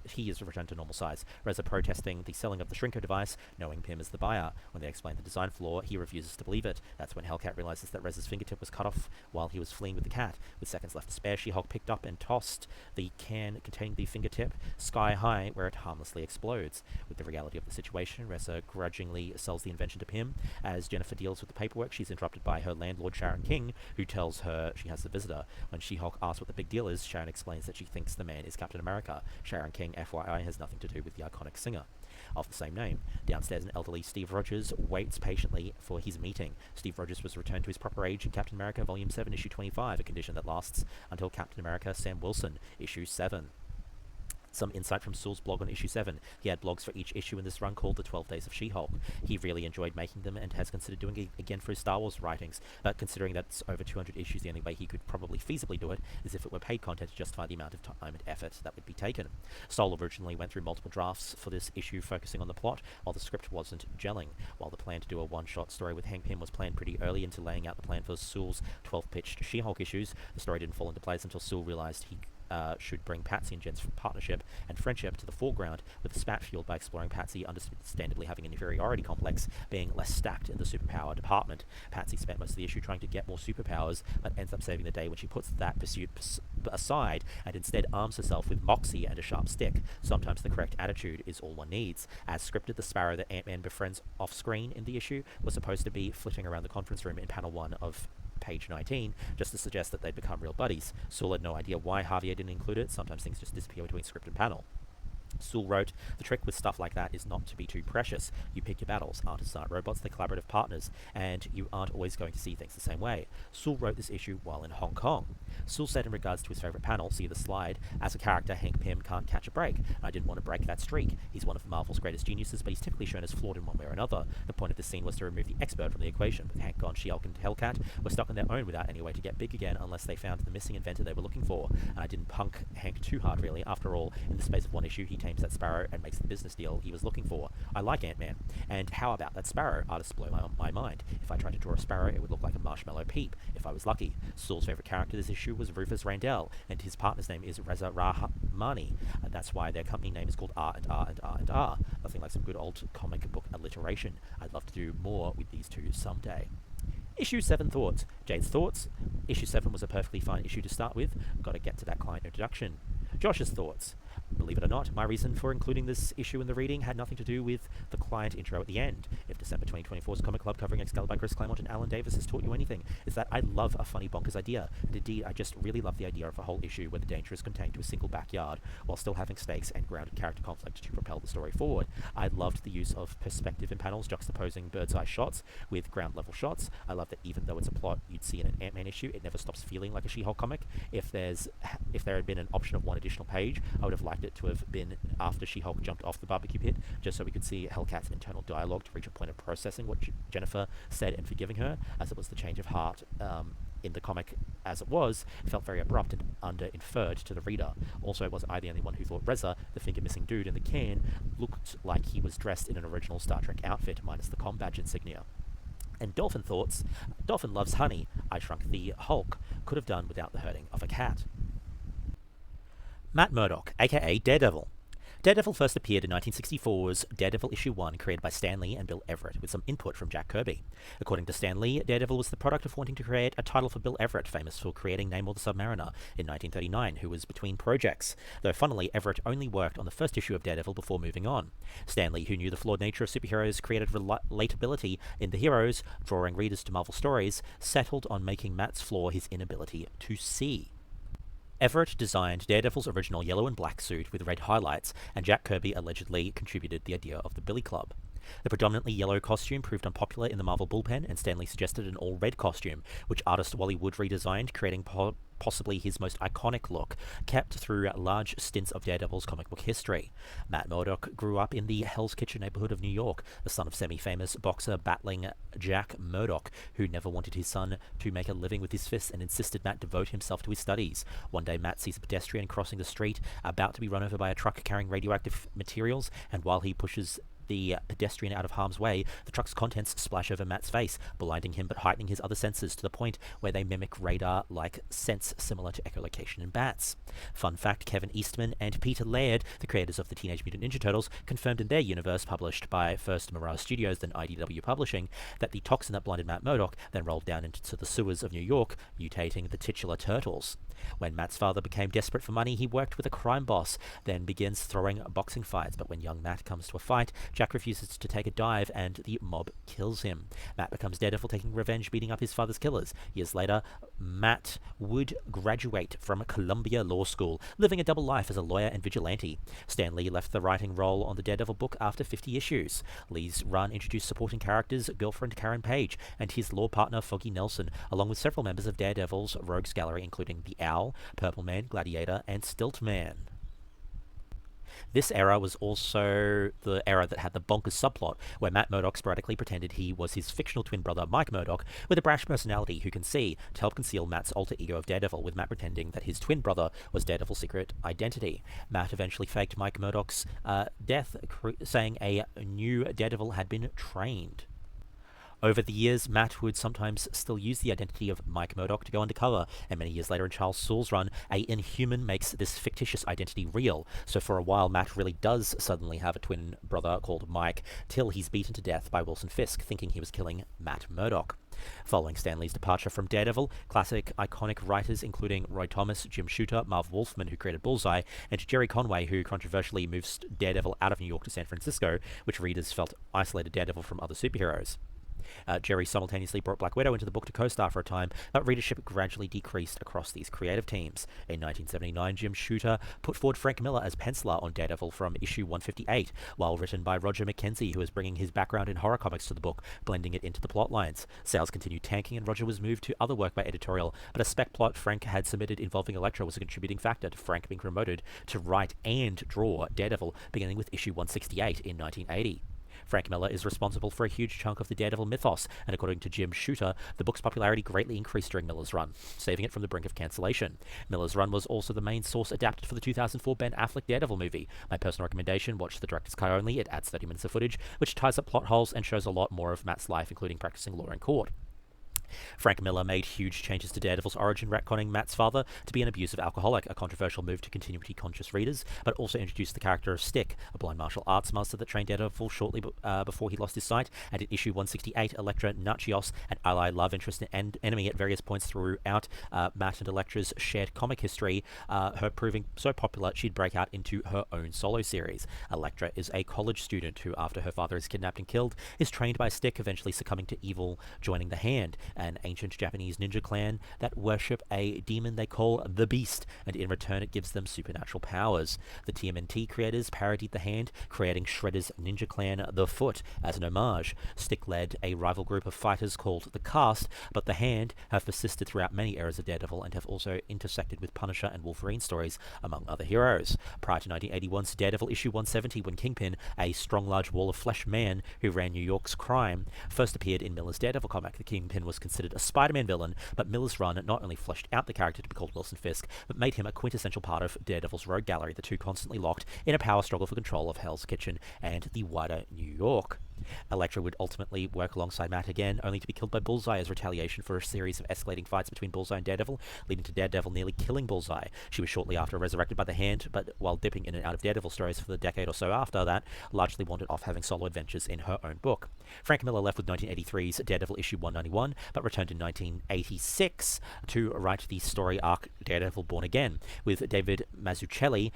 He is returned to normal size. Reza protesting the selling of the shrinker device, knowing Pym is the buyer. When they explain the design flaw, he refuses to believe it. That's when Hellcat realizes that Reza's fingertip was cut off while he was fleeing with the cat. With seconds left to spare, She-Hulk picked up and tossed the can containing the fingertip sky high, where it harmlessly explodes. With the reality of the situation, Reza grudgingly sells the invention to Pym. As Jennifer deals with the paperwork, she's interrupted by her landlord, Sharon King, who tells her she has a visitor. When She-Hulk asks what the big deal is, Sharon explains that she thinks the man is Captain America. Sharon King, FYI, has nothing to do with the iconic singer of the same name. Downstairs, an elderly Steve Rogers waits patiently for his meeting. Steve Rogers was returned to his proper age in Captain America Volume 7, Issue 25, a condition that lasts until Captain America Sam Wilson, Issue 7. Some insight from Soule's blog on issue 7. He had blogs for each issue in this run called The 12 Days of She-Hulk. He really enjoyed making them and has considered doing it again for his Star Wars writings, but considering that it's over 200 issues, the only way he could probably feasibly do it is if it were paid content to justify the amount of time and effort that would be taken. Soule originally went through multiple drafts for this issue, focusing on the plot, while the script wasn't gelling. While the plan to do a one-shot story with Hank Pym was planned pretty early into laying out the plan for Soule's 12-pitched She-Hulk issues, the story didn't fall into place until Soule realized he should bring Patsy and Jen's partnership and friendship to the foreground, with a spat fueled by exploring Patsy understandably having an inferiority complex, being less stacked in the superpower department. Patsy spent most of the issue trying to get more superpowers, but ends up saving the day when she puts that pursuit aside and instead arms herself with moxie and a sharp stick. Sometimes the correct attitude is all one needs. As scripted, the Sparrow that Ant-Man befriends off-screen in the issue was supposed to be flitting around the conference room in panel 1 of page 19, just to suggest that they'd become real buddies. Soule had no idea why Javier didn't include it. Sometimes things just disappear between script and panel. Soule wrote, "The trick with stuff like that is not to be too precious. You pick your battles. Artists aren't robots, they're collaborative partners, and you aren't always going to see things the same way." Soule wrote this issue while in Hong Kong. Soule said in regards to his favourite panel, see the slide, "As a character, Hank Pym can't catch a break. I didn't want to break that streak. He's one of Marvel's greatest geniuses, but he's typically shown as flawed in one way or another. The point of this scene was to remove the expert from the equation. With Hank gone, She-Hulk and Hellcat were stuck on their own without any way to get big again unless they found the missing inventor they were looking for. And I didn't punk Hank too hard, really. After all, in the space of one issue, he tames that Sparrow and makes the business deal he was looking for. I like Ant-Man. And how about that Sparrow? Artists blow my mind. If I tried to draw a Sparrow, it would look like a marshmallow peep, if I was lucky." Soule's favourite character this issue was Rufus Randell, and his partner's name is Reza Rahmani, and that's why their company name is called R and R and R and R. Nothing like some good old comic book alliteration. I'd love to do more with these two someday. Issue 7 thoughts. Jade's thoughts. Issue 7 was a perfectly fine issue to start with. Got to get to that client introduction. Josh's thoughts. Believe it or not, my reason for including this issue in the reading had nothing to do with the client intro at the end. If December 2024's Comic Club covering Excalibur by Chris Claremont and Alan Davis has taught you anything, is that I love a funny bonkers idea, and indeed I just really love the idea of a whole issue where the danger is contained to a single backyard, while still having stakes and grounded character conflict to propel the story forward. I loved the use of perspective in panels juxtaposing bird's eye shots with ground level shots. I love that even though it's a plot you'd see in an Ant-Man issue, it never stops feeling like a She-Hulk comic. If there had been an option of one additional page, I would have liked it to have been after She-Hulk jumped off the barbecue pit, just so we could see Hellcat's internal dialogue to reach a point of processing what Jennifer said and forgiving her, as it was the change of heart in the comic as it was, felt very abrupt and under-inferred to the reader. Also, wasn't I the only one who thought Reza, the finger-missing dude in the can, looked like he was dressed in an original Star Trek outfit, minus the comm badge insignia? And Dolphin thoughts. Dolphin loves honey. I Shrunk the Hulk. Could have done without the hurting of a cat. Matt Murdock, aka Daredevil. Daredevil first appeared in 1964's Daredevil issue 1, created by Stan Lee and Bill Everett, with some input from Jack Kirby. According to Stan Lee, Daredevil was the product of wanting to create a title for Bill Everett, famous for creating Namor the Submariner in 1939, who was between projects, though funnily Everett only worked on the first issue of Daredevil before moving on. Stan Lee, who knew the flawed nature of superheroes, created relatability in the heroes, drawing readers to Marvel stories, settled on making Matt's flaw his inability to see. Everett designed Daredevil's original yellow and black suit with red highlights, and Jack Kirby allegedly contributed the idea of the Billy Club. The predominantly yellow costume proved unpopular in the Marvel bullpen, and Stan Lee suggested an all-red costume, which artist Wally Wood redesigned, creating possibly his most iconic look, kept through large stints of Daredevil's comic book history. Matt Murdock grew up in the Hell's Kitchen neighborhood of New York, the son of semi-famous boxer battling Jack Murdock, who never wanted his son to make a living with his fists and insisted Matt devote himself to his studies. One day Matt sees a pedestrian crossing the street, about to be run over by a truck carrying radioactive materials, and while he pushes the pedestrian out of harm's way, the truck's contents splash over Matt's face, blinding him but heightening his other senses to the point where they mimic radar-like sense similar to echolocation in bats. Fun fact, Kevin Eastman and Peter Laird, the creators of the Teenage Mutant Ninja Turtles, confirmed in their universe, published by first Mirage Studios then IDW Publishing, that the toxin that blinded Matt Murdock then rolled down into the sewers of New York, mutating the titular turtles. When Matt's father became desperate for money, he worked with a crime boss, then begins throwing boxing fights, but when young Matt comes to a fight, Jack refuses to take a dive and the mob kills him. Matt becomes Daredevil, taking revenge, beating up his father's killers. Years later, Matt would graduate from Columbia Law School, living a double life as a lawyer and vigilante. Stan Lee left the writing role on the Daredevil book after 50 issues. Lee's run introduced supporting characters, girlfriend Karen Page, and his law partner Foggy Nelson, along with several members of Daredevil's Rogues Gallery, including the Owl, Purple Man, Gladiator, and Stilt Man. This era was also the era that had the bonkers subplot, where Matt Murdock sporadically pretended he was his fictional twin brother Mike Murdock, with a brash personality who can see, to help conceal Matt's alter ego of Daredevil, with Matt pretending that his twin brother was Daredevil's secret identity. Matt eventually faked Mike Murdock's death, saying a new Daredevil had been trained. Over the years, Matt would sometimes still use the identity of Mike Murdock to go undercover, and many years later in Charles Soule's run, a Inhuman makes this fictitious identity real. So for a while, Matt really does suddenly have a twin brother called Mike, till he's beaten to death by Wilson Fisk, thinking he was killing Matt Murdock. Following Stan Lee's departure from Daredevil, classic iconic writers including Roy Thomas, Jim Shooter, Marv Wolfman, who created Bullseye, and Jerry Conway, who controversially moves Daredevil out of New York to San Francisco, which readers felt isolated Daredevil from other superheroes. Jerry simultaneously brought Black Widow into the book to co-star for a time, but readership gradually decreased across these creative teams. In 1979, Jim Shooter put forward Frank Miller as penciler on Daredevil from issue 158, while written by Roger McKenzie, who was bringing his background in horror comics to the book, blending it into the plot lines. Sales continued tanking, and Roger was moved to other work by Editorial, but a spec plot Frank had submitted involving Elektra was a contributing factor to Frank being promoted to write and draw Daredevil, beginning with issue 168 in 1980. Frank Miller is responsible for a huge chunk of the Daredevil mythos, and according to Jim Shooter, the book's popularity greatly increased during Miller's run, saving it from the brink of cancellation. Miller's run was also the main source adapted for the 2004 Ben Affleck Daredevil movie. My personal recommendation, watch the director's cut only. It adds 30 minutes of footage, which ties up plot holes and shows a lot more of Matt's life, including practicing law in court. Frank Miller made huge changes to Daredevil's origin, retconning Matt's father to be an abusive alcoholic, a controversial move to continuity-conscious readers, but also introduced the character of Stick, a blind martial arts master that trained Daredevil shortly before he lost his sight, and in issue 168, Elektra Nachios, an ally love interest and enemy at various points throughout Matt and Elektra's shared comic history, her proving so popular she'd break out into her own solo series. Elektra is a college student who, after her father is kidnapped and killed, is trained by Stick, eventually succumbing to evil, joining the Hand, an ancient Japanese ninja clan that worship a demon they call the Beast, and in return it gives them supernatural powers. The TMNT creators parodied the Hand, creating Shredder's ninja clan The Foot as an homage. Stick led a rival group of fighters called the Cast, but the Hand have persisted throughout many eras of Daredevil and have also intersected with Punisher and Wolverine stories, among other heroes. Prior to 1981's Daredevil issue 170, when Kingpin, a strong large wall of flesh man who ran New York's crime, first appeared in Miller's Daredevil comic, the Kingpin was considered a Spider-Man villain, but Miller's run not only fleshed out the character to be called Wilson Fisk, but made him a quintessential part of Daredevil's rogue gallery, the two constantly locked in a power struggle for control of Hell's Kitchen and the wider New York. Elektra would ultimately work alongside Matt again, only to be killed by Bullseye as retaliation for a series of escalating fights between Bullseye and Daredevil, leading to Daredevil nearly killing Bullseye. She was shortly after resurrected by the Hand, but while dipping in and out of Daredevil stories for the decade or so after that, largely wandered off having solo adventures in her own book. Frank Miller left with 1983's Daredevil issue 191, but returned in 1986 to write the story arc Daredevil Born Again, with David Mazzucchelli,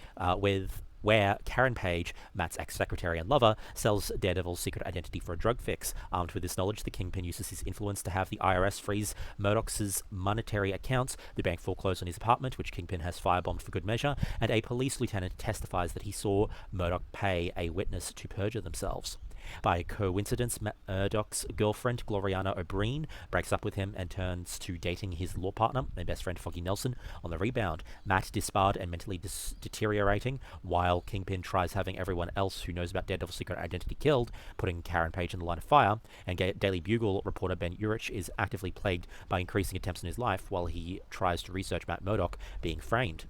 where Karen Page, Matt's ex-secretary and lover, sells Daredevil's secret identity for a drug fix. Armed with this knowledge, the Kingpin uses his influence to have the IRS freeze Murdoch's monetary accounts, the bank foreclose on his apartment, which Kingpin has firebombed for good measure, and a police lieutenant testifies that he saw Murdoch pay a witness to perjure themselves. By coincidence, Murdoch's girlfriend, Gloriana O'Brien, breaks up with him and turns to dating his law partner and best friend, Foggy Nelson. On the rebound, Matt disbarred and mentally deteriorating, while Kingpin tries having everyone else who knows about Daredevil's secret identity killed, putting Karen Page in the line of fire, and Daily Bugle reporter Ben Urich is actively plagued by increasing attempts on his life while he tries to research Matt Murdoch being framed.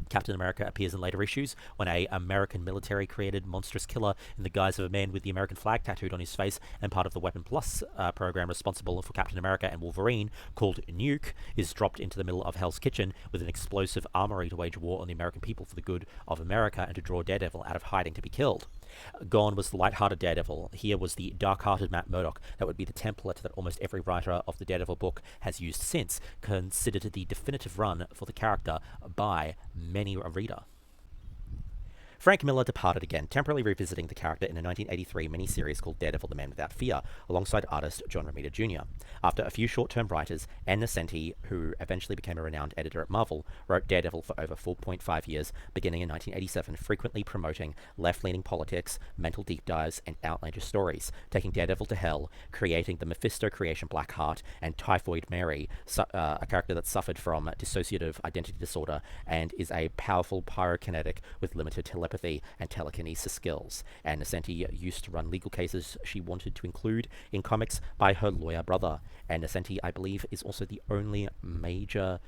Captain America appears in later issues when a American military-created monstrous killer in the guise of a man with the American flag tattooed on his face and part of the Weapon Plus program responsible for Captain America and Wolverine, called Nuke, is dropped into the middle of Hell's Kitchen with an explosive armory to wage war on the American people for the good of America and to draw Daredevil out of hiding to be killed. Gone was the light-hearted Daredevil. Here was the dark-hearted Matt Murdoch that would be the template that almost every writer of the Daredevil book has used since, considered the definitive run for the character by many a reader. Frank Miller departed again, temporarily revisiting the character in a 1983 miniseries called Daredevil the Man Without Fear, alongside artist John Romita Jr. After a few short-term writers, Ann Nocenti, who eventually became a renowned editor at Marvel, wrote Daredevil for over 4.5 years, beginning in 1987, frequently promoting left-leaning politics, mental deep dives, and outlandish stories, taking Daredevil to hell, creating the Mephisto creation Blackheart, and Typhoid Mary, a character that suffered from dissociative identity disorder and is a powerful pyrokinetic with limited telepathy and telekinesis skills. And Nocenti used to run legal cases she wanted to include in comics by her lawyer brother. And Nocenti, I believe, is also the only major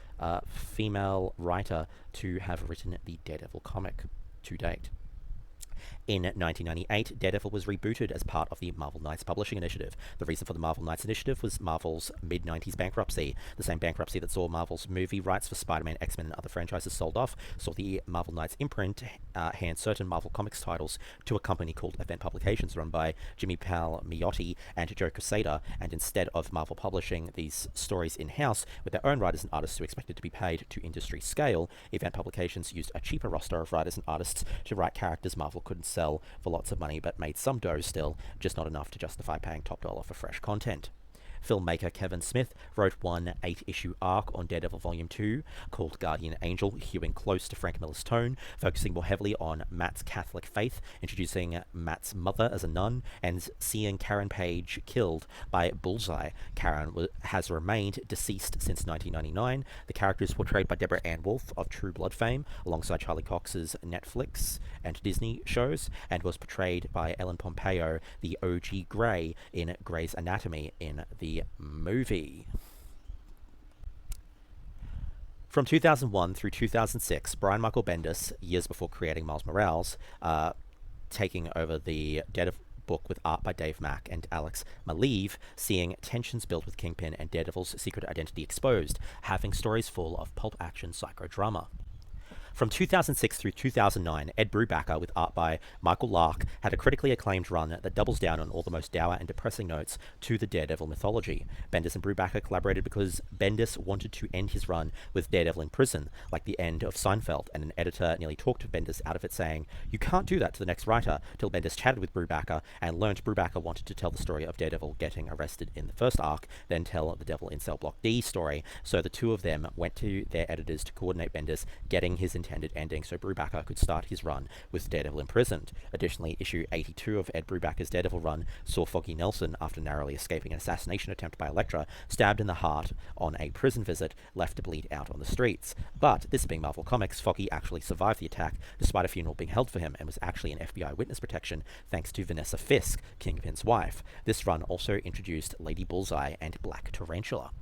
female writer to have written the Daredevil comic to date. In 1998, Daredevil was rebooted as part of the Marvel Knights publishing initiative. The reason for the Marvel Knights initiative was Marvel's mid-90s bankruptcy. The same bankruptcy that saw Marvel's movie rights for Spider-Man, X-Men, and other franchises sold off, saw the Marvel Knights imprint hand certain Marvel Comics titles to a company called Event Publications, run by Jimmy Palmiotti and Joe Quesada, and instead of Marvel publishing these stories in-house with their own writers and artists who expected to be paid to industry scale, Event Publications used a cheaper roster of writers and artists to write characters Marvel couldn't sell for lots of money, but made some dough still, just not enough to justify paying top dollar for fresh content. Filmmaker Kevin Smith wrote one 8-issue arc on Daredevil Volume 2 called Guardian Angel, hewing close to Frank Miller's tone, focusing more heavily on Matt's Catholic faith, introducing Matt's mother as a nun, and seeing Karen Page killed by Bullseye. Karen has remained deceased since 1999. The character is portrayed by Deborah Ann Wolfe of True Blood fame, alongside Charlie Cox's Netflix and Disney shows, and was portrayed by Ellen Pompeo, the OG Grey, in Grey's Anatomy in the movie. From 2001 through 2006, Brian Michael Bendis, years before creating Miles Morales, taking over the Daredevil book with art by Dave Mack and Alex Maleev, seeing tensions build with Kingpin and Daredevil's secret identity exposed, having stories full of pulp action psychodrama. From 2006 through 2009, Ed Brubaker, with art by Michael Lark, had a critically acclaimed run that doubles down on all the most dour and depressing notes to the Daredevil mythology. Bendis and Brubaker collaborated because Bendis wanted to end his run with Daredevil in prison, like the end of Seinfeld, and an editor nearly talked Bendis out of it, saying, "You can't do that to the next writer," till Bendis chatted with Brubaker and learned Brubaker wanted to tell the story of Daredevil getting arrested in the first arc, then tell the Devil in Cell Block D story, so the two of them went to their editors to coordinate Bendis getting his intended ending so Brubaker could start his run with Daredevil imprisoned. Additionally, issue 82 of Ed Brubaker's Daredevil run saw Foggy Nelson, after narrowly escaping an assassination attempt by Elektra, stabbed in the heart on a prison visit, left to bleed out on the streets. But, this being Marvel Comics, Foggy actually survived the attack, despite a funeral being held for him, and was actually in FBI witness protection thanks to Vanessa Fisk, Kingpin's wife. This run also introduced Lady Bullseye and Black Tarantula.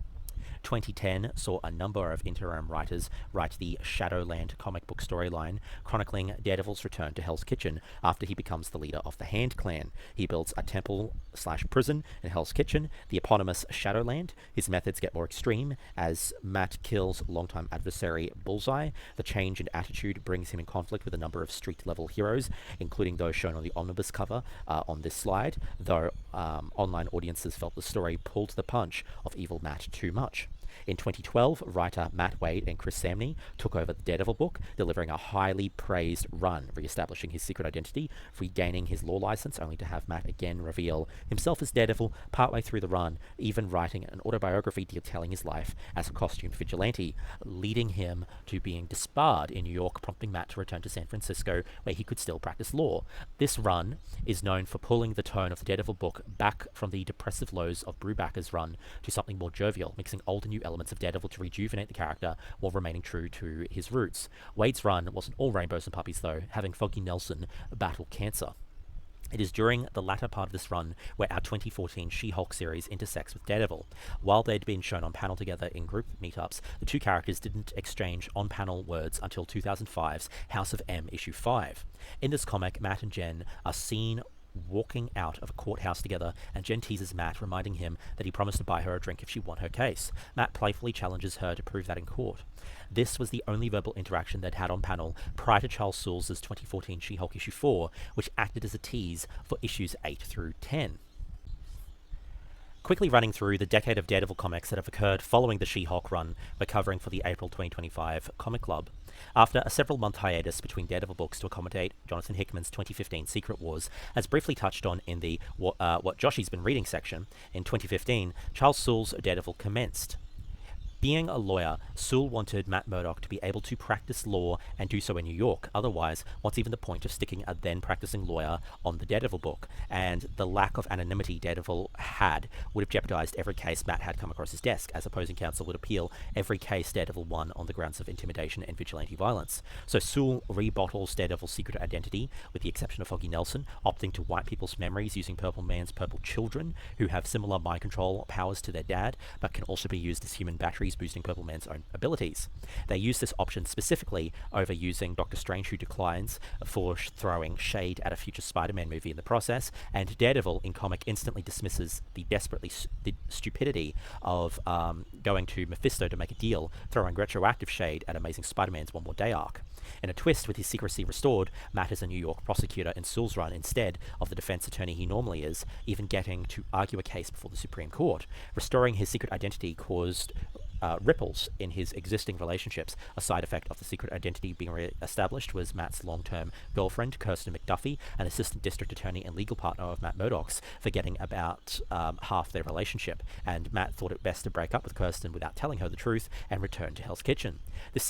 2010 saw a number of interim writers write the Shadowland comic book storyline, chronicling Daredevil's return to Hell's Kitchen after he becomes the leader of the Hand Clan. He builds a temple/prison in Hell's Kitchen, the eponymous Shadowland. His methods get more extreme as Matt kills longtime adversary Bullseye. The change in attitude brings him in conflict with a number of street-level heroes, including those shown on the omnibus cover on this slide, though online audiences felt the story pulled the punch of Evil Matt too much. In 2012, writer Matt Wade and Chris Samney took over the Daredevil book, delivering a highly praised run, re-establishing his secret identity, regaining his law license, only to have Matt again reveal himself as Daredevil partway through the run, even writing an autobiography detailing his life as a costumed vigilante, leading him to being disbarred in New York, prompting Matt to return to San Francisco, where he could still practice law. This run is known for pulling the tone of the Daredevil book back from the depressive lows of Brubacker's run to something more jovial, mixing old and new elements of Daredevil to rejuvenate the character while remaining true to his roots. Wade's run wasn't all rainbows and puppies, though, having Foggy Nelson battle cancer. It is during the latter part of this run where our 2014 She-Hulk series intersects with Daredevil. While they'd been shown on panel together in group meetups, the two characters didn't exchange on-panel words until 2005's House of M issue 5. In this comic, Matt and Jen are seen walking out of a courthouse together, and Jen teases Matt, reminding him that he promised to buy her a drink if she won her case. Matt playfully challenges her to prove that in court. This was the only verbal interaction they'd had on panel prior to Charles Soule's 2014 She-Hulk issue 4, which acted as a tease for issues 8 through 10. Quickly running through the decade of Daredevil comics that have occurred following the She-Hulk run we're covering for the April 2025 Comic Club. After a several-month hiatus between Daredevil books to accommodate Jonathan Hickman's 2015 Secret Wars, as briefly touched on in the What Joshy's Been Reading section, in 2015, Charles Soule's Daredevil commenced. Being a lawyer, Soule wanted Matt Murdock to be able to practice law and do so in New York. Otherwise, what's even the point of sticking a then-practicing lawyer on the Daredevil book? And the lack of anonymity Daredevil had would have jeopardized every case Matt had come across his desk, as opposing counsel would appeal every case Daredevil won on the grounds of intimidation and vigilante violence. So Soule rebottles Daredevil's secret identity, with the exception of Foggy Nelson, opting to wipe people's memories using Purple Man's purple children, who have similar mind control powers to their dad, but can also be used as human batteries, boosting Purple Man's own abilities. They use this option specifically over using Doctor Strange, who declines, for throwing shade at a future Spider-Man movie in the process, and Daredevil in comic instantly dismisses the stupidity of going to Mephisto to make a deal, throwing retroactive shade at Amazing Spider-Man's One More Day arc. In a twist, with his secrecy restored, Matt is a New York prosecutor in Soule's run instead of the defense attorney he normally is, even getting to argue a case before the Supreme Court. Restoring his secret identity caused ripples in his existing relationships. A side effect of the secret identity being re-established was Matt's long-term girlfriend, Kirsten McDuffie, an assistant district attorney and legal partner of Matt Murdock's, forgetting about half their relationship, and Matt thought it best to break up with Kirsten without telling her the truth and return to Hell's Kitchen. This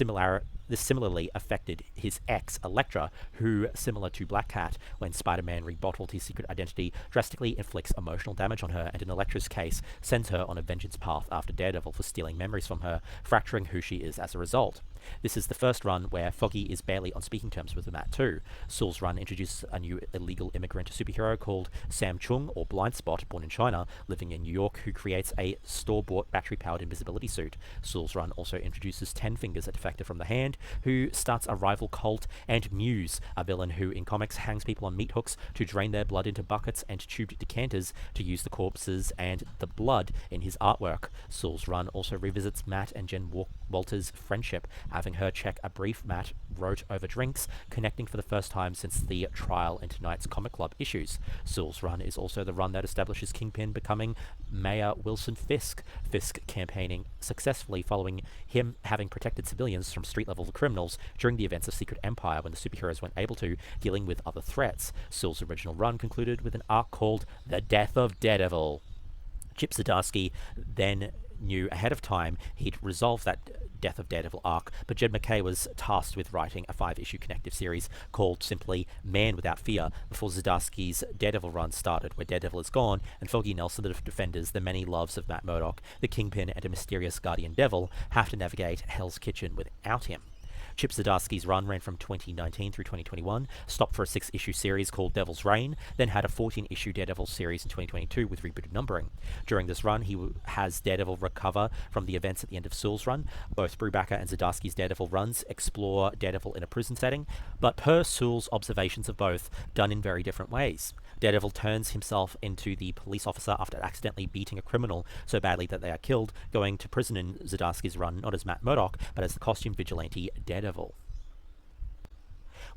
similarly affected his ex, Elektra, who, similar to Black Cat, when Spider-Man rebottled his secret identity, drastically inflicts emotional damage on her, and in Elektra's case, sends her on a vengeance path after Daredevil for stealing memories from her, fracturing who she is as a result. This is the first run where Foggy is barely on speaking terms with Matt too. Soule's run introduces a new illegal immigrant superhero called Sam Chung, or Blind Spot, born in China, living in New York, who creates a store-bought battery-powered invisibility suit. Soule's run also introduces Ten Fingers, a defector from the Hand, who starts a rival cult, and Muse, a villain who in comics hangs people on meat hooks to drain their blood into buckets and tubed decanters to use the corpses and the blood in his artwork. Soule's run also revisits Matt and Jen Walters' friendship, having her check a brief Matt wrote over drinks, connecting for the first time since the trial in tonight's Comic Club issues. Soule's run is also the run that establishes Kingpin becoming Mayor Wilson Fisk, Fisk campaigning successfully following him having protected civilians from street-level criminals during the events of Secret Empire when the superheroes weren't able to, dealing with other threats. Soule's original run concluded with an arc called The Death of Daredevil. Chip Zdarsky then knew ahead of time he'd resolve that Death of Daredevil arc, but Jed MacKay was tasked with writing a 5-issue connective series called simply Man Without Fear before Zdarsky's Daredevil run started, where Daredevil is gone and Foggy Nelson, the Defenders, the many loves of Matt Murdock, the Kingpin, and a mysterious guardian devil have to navigate Hell's Kitchen without him. Chip Zdarsky's run ran from 2019 through 2021, stopped for a 6-issue series called Devil's Reign, then had a 14-issue Daredevil series in 2022 with rebooted numbering. During this run, he has Daredevil recover from the events at the end of Soule's run. Both Brubaker and Zdarsky's Daredevil runs explore Daredevil in a prison setting, but per Soule's observations of both, done in very different ways. Daredevil turns himself into the police officer after accidentally beating a criminal so badly that they are killed, going to prison in Zdarsky's run not as Matt Murdock, but as the costume vigilante Daredevil.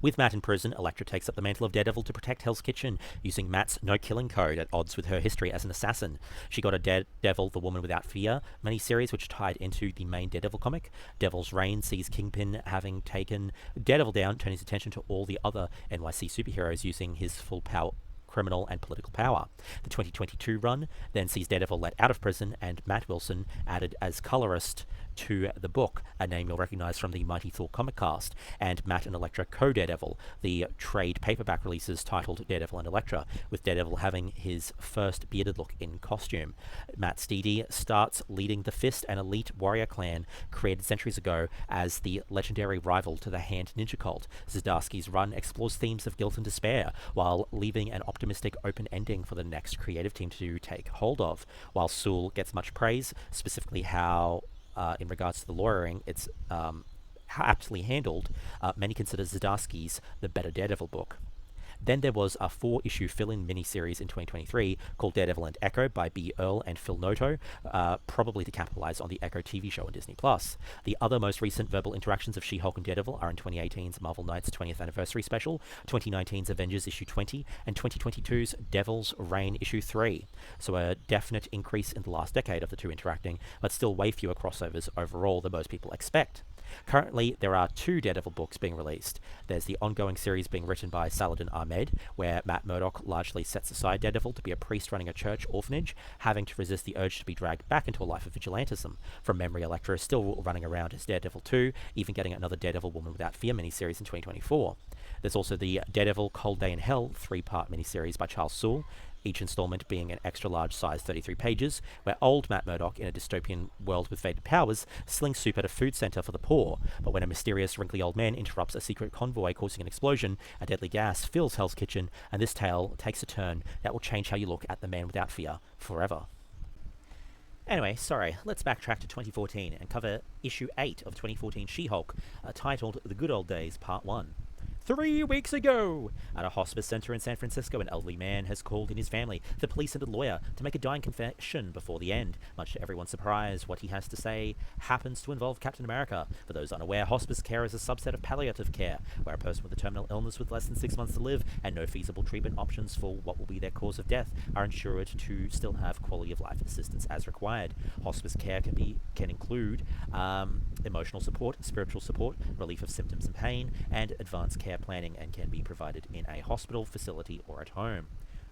With Matt in prison, Elektra takes up the mantle of Daredevil to protect Hell's Kitchen, using Matt's no-killing code at odds with her history as an assassin. She got a Daredevil, the Woman Without Fear miniseries, which tied into the main Daredevil comic. Devil's Reign sees Kingpin, having taken Daredevil down, turn his attention to all the other NYC superheroes using his full power, criminal and political power. The 2022 run then sees Daredevil let out of prison and Matt Wilson added as colorist to the book, a name you'll recognize from the Mighty Thor comic cast, and Matt and Elektra co-Daredevil, the trade paperback releases titled Daredevil and Elektra, with Daredevil having his first bearded look in costume. Matt Steedy starts leading the Fist, an elite warrior clan created centuries ago as the legendary rival to the Hand Ninja Cult. Zdarsky's run explores themes of guilt and despair, while leaving an optimistic open ending for the next creative team to take hold of. While Soule gets much praise, specifically how in regards to the lawyering, it's how aptly handled, many consider Zdarsky's the better Daredevil book. Then there was a 4-issue fill-in miniseries in 2023 called Daredevil and Echo by B. Earl and Phil Noto, probably to capitalize on the Echo TV show on Disney+. The other most recent verbal interactions of She-Hulk and Daredevil are in 2018's Marvel Knights 20th Anniversary Special, 2019's Avengers Issue 20, and 2022's Devil's Reign Issue 3. So a definite increase in the last decade of the two interacting, but still way fewer crossovers overall than most people expect. Currently, there are 2 Daredevil books being released. There's the ongoing series being written by Saladin Ahmed, where Matt Murdock largely sets aside Daredevil to be a priest running a church orphanage, having to resist the urge to be dragged back into a life of vigilantism. From memory, Elektra is still running around as Daredevil 2, even getting another Daredevil Woman Without Fear miniseries in 2024. There's also the Daredevil Cold Day in Hell 3-part miniseries by Charles Soule, each installment being an extra-large size 33 pages, where old Matt Murdock, in a dystopian world with faded powers, slings soup at a food center for the poor, but when a mysterious, wrinkly old man interrupts a secret convoy causing an explosion, a deadly gas fills Hell's Kitchen, and this tale takes a turn that will change how you look at the Man Without Fear forever. Anyway, sorry, let's backtrack to 2014 and cover issue 8 of 2014 She-Hulk, titled The Good Old Days Part 1. 3 weeks ago, at a hospice center in San Francisco, an elderly man has called in his family, the police, and a lawyer to make a dying confession before the end. Much to everyone's surprise, what he has to say happens to involve Captain America. For those unaware, hospice care is a subset of palliative care, where a person with a terminal illness with less than 6 months to live and no feasible treatment options for what will be their cause of death are ensured to still have quality of life assistance as required. Hospice care can include emotional support, spiritual support, relief of symptoms and pain, and advanced care planning, and can be provided in a hospital, facility, or at home.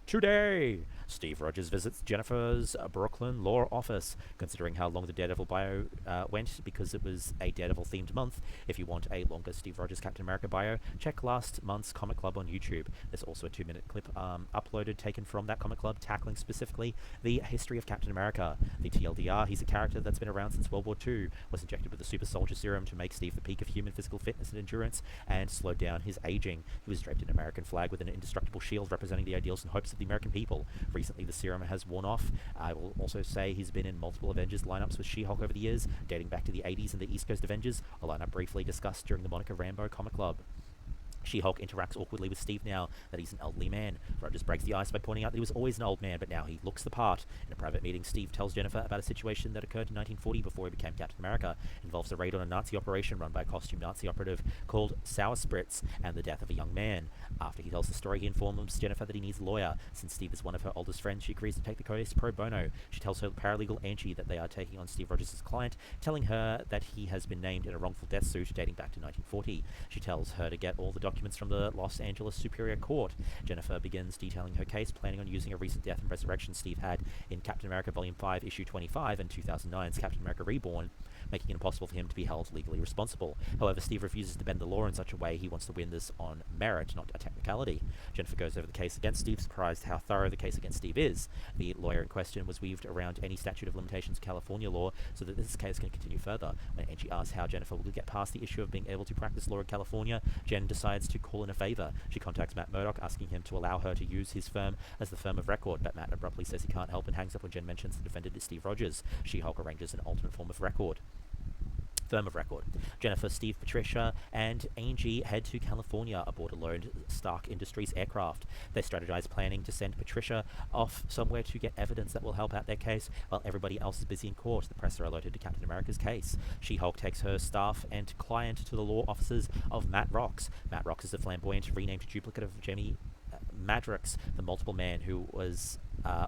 Today, Steve Rogers visits Jennifer's Brooklyn law office. Considering how long the Daredevil bio went, because it was a Daredevil-themed month, if you want a longer Steve Rogers Captain America bio, check last month's Comic Club on YouTube. There's also a 2-minute clip uploaded taken from that Comic Club, tackling specifically the history of Captain America. The TLDR, he's a character that's been around since World War II, was injected with the super soldier serum to make Steve the peak of human physical fitness and endurance, and slowed down his aging. He was draped in an American flag with an indestructible shield representing the ideals and hopes of the American people. Recently, the serum has worn off. I will also say he's been in multiple Avengers lineups with She-Hulk over the years, dating back to the 80s and the East Coast Avengers, a lineup briefly discussed during the Monica Rambeau Comic Club. She-Hulk interacts awkwardly with Steve now that he's an elderly man. Rogers breaks the ice by pointing out that he was always an old man, but now he looks the part. In a private meeting, Steve tells Jennifer about a situation that occurred in 1940 before he became Captain America. It involves a raid on a Nazi operation run by a costume Nazi operative called Sour Spritz and the death of a young man. After he tells the story, he informs Jennifer that he needs a lawyer. Since Steve is one of her oldest friends, she agrees to take the case pro bono. She tells her paralegal Angie that they are taking on Steve Rogers' client, telling her that he has been named in a wrongful death suit dating back to 1940. She tells her to get all the documents documents from the Los Angeles Superior Court. Jennifer begins detailing her case, planning on using a recent death and resurrection Steve had in Captain America Volume 5, Issue 25, and 2009's Captain America Reborn, making it impossible for him to be held legally responsible. However, Steve refuses to bend the law in such a way he wants to win this on merit, not a technicality. Jennifer goes over the case against Steve, surprised how thorough the case against Steve is. The lawyer in question was weaved around any statute of limitations of California law so that this case can continue further. When Angie asks how Jennifer will get past the issue of being able to practice law in California, Jen decides to call in a favor. She contacts Matt Murdock, asking him to allow her to use his firm as the firm of record, but Matt abruptly says he can't help and hangs up when Jen mentions the defendant is Steve Rogers. She-Hulk arranges an alternate form of record. Firm of record. Jennifer, Steve, Patricia, and Angie head to California aboard a Lone Stark Industries aircraft. They strategize planning to send Patricia off somewhere to get evidence that will help out their case, while everybody else is busy in court. The press are alerted to Captain America's case. She-Hulk takes her staff and client to the law offices of Matt Rocks. Matt Rocks is a flamboyant, renamed duplicate of Jamie Madrox, the multiple man who was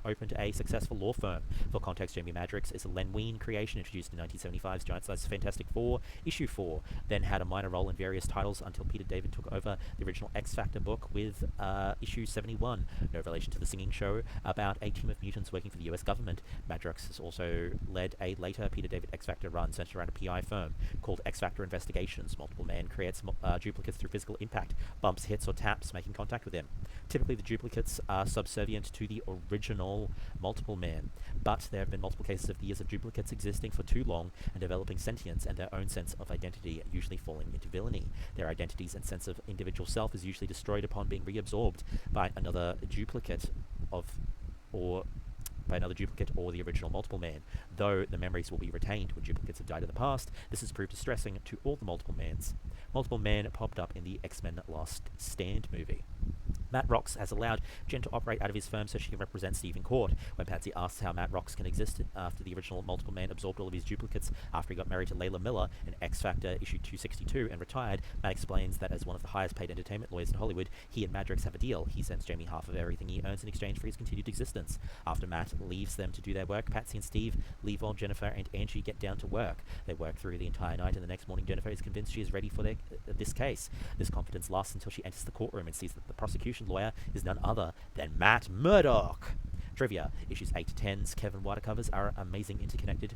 opened a successful law firm. For context, Jamie Madrox is a Len Wein creation introduced in 1975's Giant-Size Fantastic Four, Issue 4, then had a minor role in various titles until Peter David took over the original X-Factor book with Issue 71. No relation to the singing show about a team of mutants working for the US government. Madrox has also led a later Peter David X-Factor run centered around a PI firm called X-Factor Investigations. Multiple Man creates duplicates through physical impact, bumps, hits, or taps, making contact with them. Typically, the duplicates are subservient to the original Multiple Man, but there have been multiple cases of the years of duplicates existing for too long and developing sentience and their own sense of identity, usually falling into villainy. Their identities and sense of individual self is usually destroyed upon being reabsorbed by another duplicate or the original Multiple Man. Though the memories will be retained when duplicates have died in the past, this has proved distressing to all the Multiple Mans. Multiple Man popped up in the X-Men Last Stand movie. Matt Rocks has allowed Jen to operate out of his firm so she can represent Steve in court. When Patsy asks how Matt Rocks can exist after the original Multiple Man absorbed all of his duplicates after he got married to Layla Miller in X-Factor issue 262 and retired, Matt explains that as one of the highest paid entertainment lawyers in Hollywood, he and Madrox have a deal. He sends Jamie half of everything he earns in exchange for his continued existence. After Matt leaves them to do their work, Patsy and Steve leave while Jennifer and Angie get down to work. They work through the entire night, and the next morning Jennifer is convinced she is ready for this case. This confidence lasts until she enters the courtroom and sees that the prosecution lawyer is none other than Matt Murdock. Trivia. Issues 8 to 10's Kevin Wada covers are amazing interconnected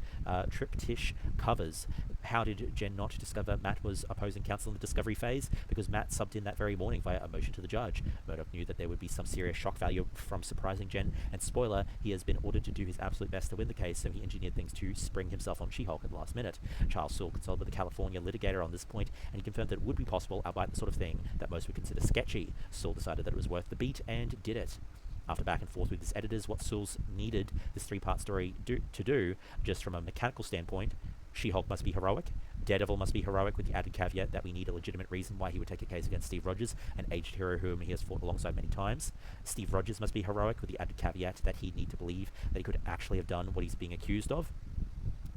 triptych covers. How did Jen not discover Matt was opposing counsel in the discovery phase? Because Matt subbed in that very morning via a motion to the judge. Murdock knew that there would be some serious shock value from surprising Jen, and spoiler, he has been ordered to do his absolute best to win the case, so he engineered things to spring himself on She-Hulk at the last minute. Charles Soule consulted with the California litigator on this point, and he confirmed that it would be possible, albeit the sort of thing that most would consider sketchy. Soule decided that it was worth the beat and did it. After back and forth with his editors, what Soule's needed this three-part story to do, just from a mechanical standpoint, She-Hulk must be heroic, Daredevil must be heroic with the added caveat that we need a legitimate reason why he would take a case against Steve Rogers, an aged hero whom he has fought alongside many times. Steve Rogers must be heroic with the added caveat that he'd need to believe that he could actually have done what he's being accused of.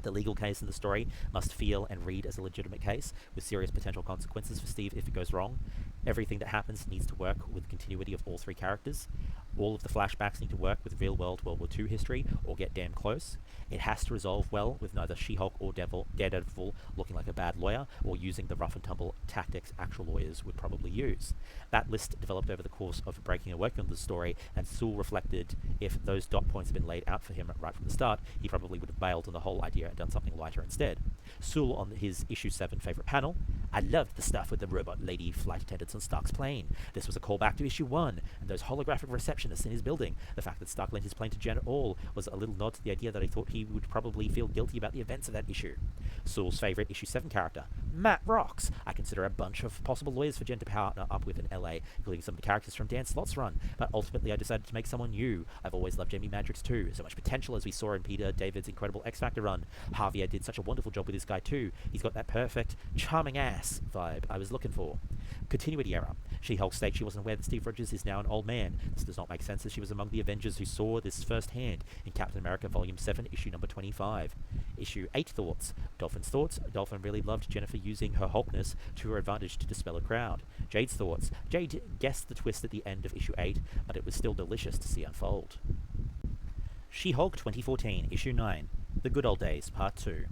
The legal case in the story must feel and read as a legitimate case, with serious potential consequences for Steve if it goes wrong. Everything that happens needs to work with the continuity of all three characters. All of the flashbacks need to work with real-world World War II history, or get damn close. It has to resolve well with neither She-Hulk or Daredevil looking like a bad lawyer, or using the rough-and-tumble tactics actual lawyers would probably use. That list developed over the course of breaking and working on the story, and Soule reflected if those dot points had been laid out for him right from the start, he probably would have bailed on the whole idea and done something lighter instead. Soule, on his issue 7 favorite panel, "I loved the stuff with the robot lady flight attendants on Stark's plane. This was a callback to issue 1, and those holographic receptionists in his building. The fact that Stark lent his plane to Jen at all was a little nod to the idea that I thought he would probably feel guilty about the events of that issue." Soule's favorite issue 7 character, Matt Rocks. "I consider a bunch of possible lawyers for Jen to partner up with in LA, including some of the characters from Dan Slott's run, but ultimately I decided to make someone new. I've always loved Jamie Madrox too. So much potential, as we saw in Peter David's incredible X-Factor run. Javier did such a wonderful job with this guy too. He's got that perfect, charming ass vibe I was looking for." Continuity error. She-Hulk states she wasn't aware that Steve Rogers is now an old man. This does not make sense, as she was among the Avengers who saw this firsthand in Captain America Volume 7, issue number 25. Issue 8 thoughts. Dolphin's thoughts. Dolphin really loved Jennifer using her Hulkness to her advantage to dispel a crowd. Jade's thoughts. Jade guessed the twist at the end of issue 8, but it was still delicious to see unfold. She-Hulk 2014, issue 9. The Good Old Days, part 2.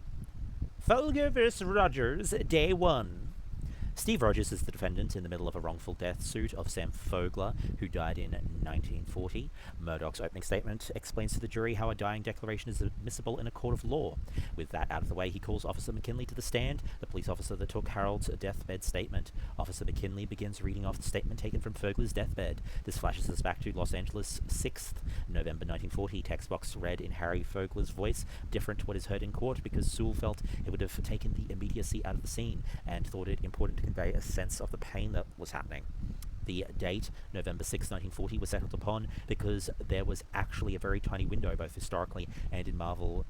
Folger vs. Rogers, day 1. Steve Rogers is the defendant in the middle of a wrongful death suit of Sam Fogler, who died in 1940. Murdoch's opening statement explains to the jury how a dying declaration is admissible in a court of law. With that out of the way, he calls Officer McKinley to the stand, the police officer that took Harold's deathbed statement. Officer McKinley begins reading off the statement taken from Fogler's deathbed. This flashes us back to Los Angeles 6th, November 1940. Text box read in Harry Fogler's voice, different to what is heard in court, because Soule felt it would have taken the immediacy out of the scene and thought it important to convey a sense of the pain that was happening. The date, November 6, 1940, was settled upon because there was actually a very tiny window, both historically and in Marvel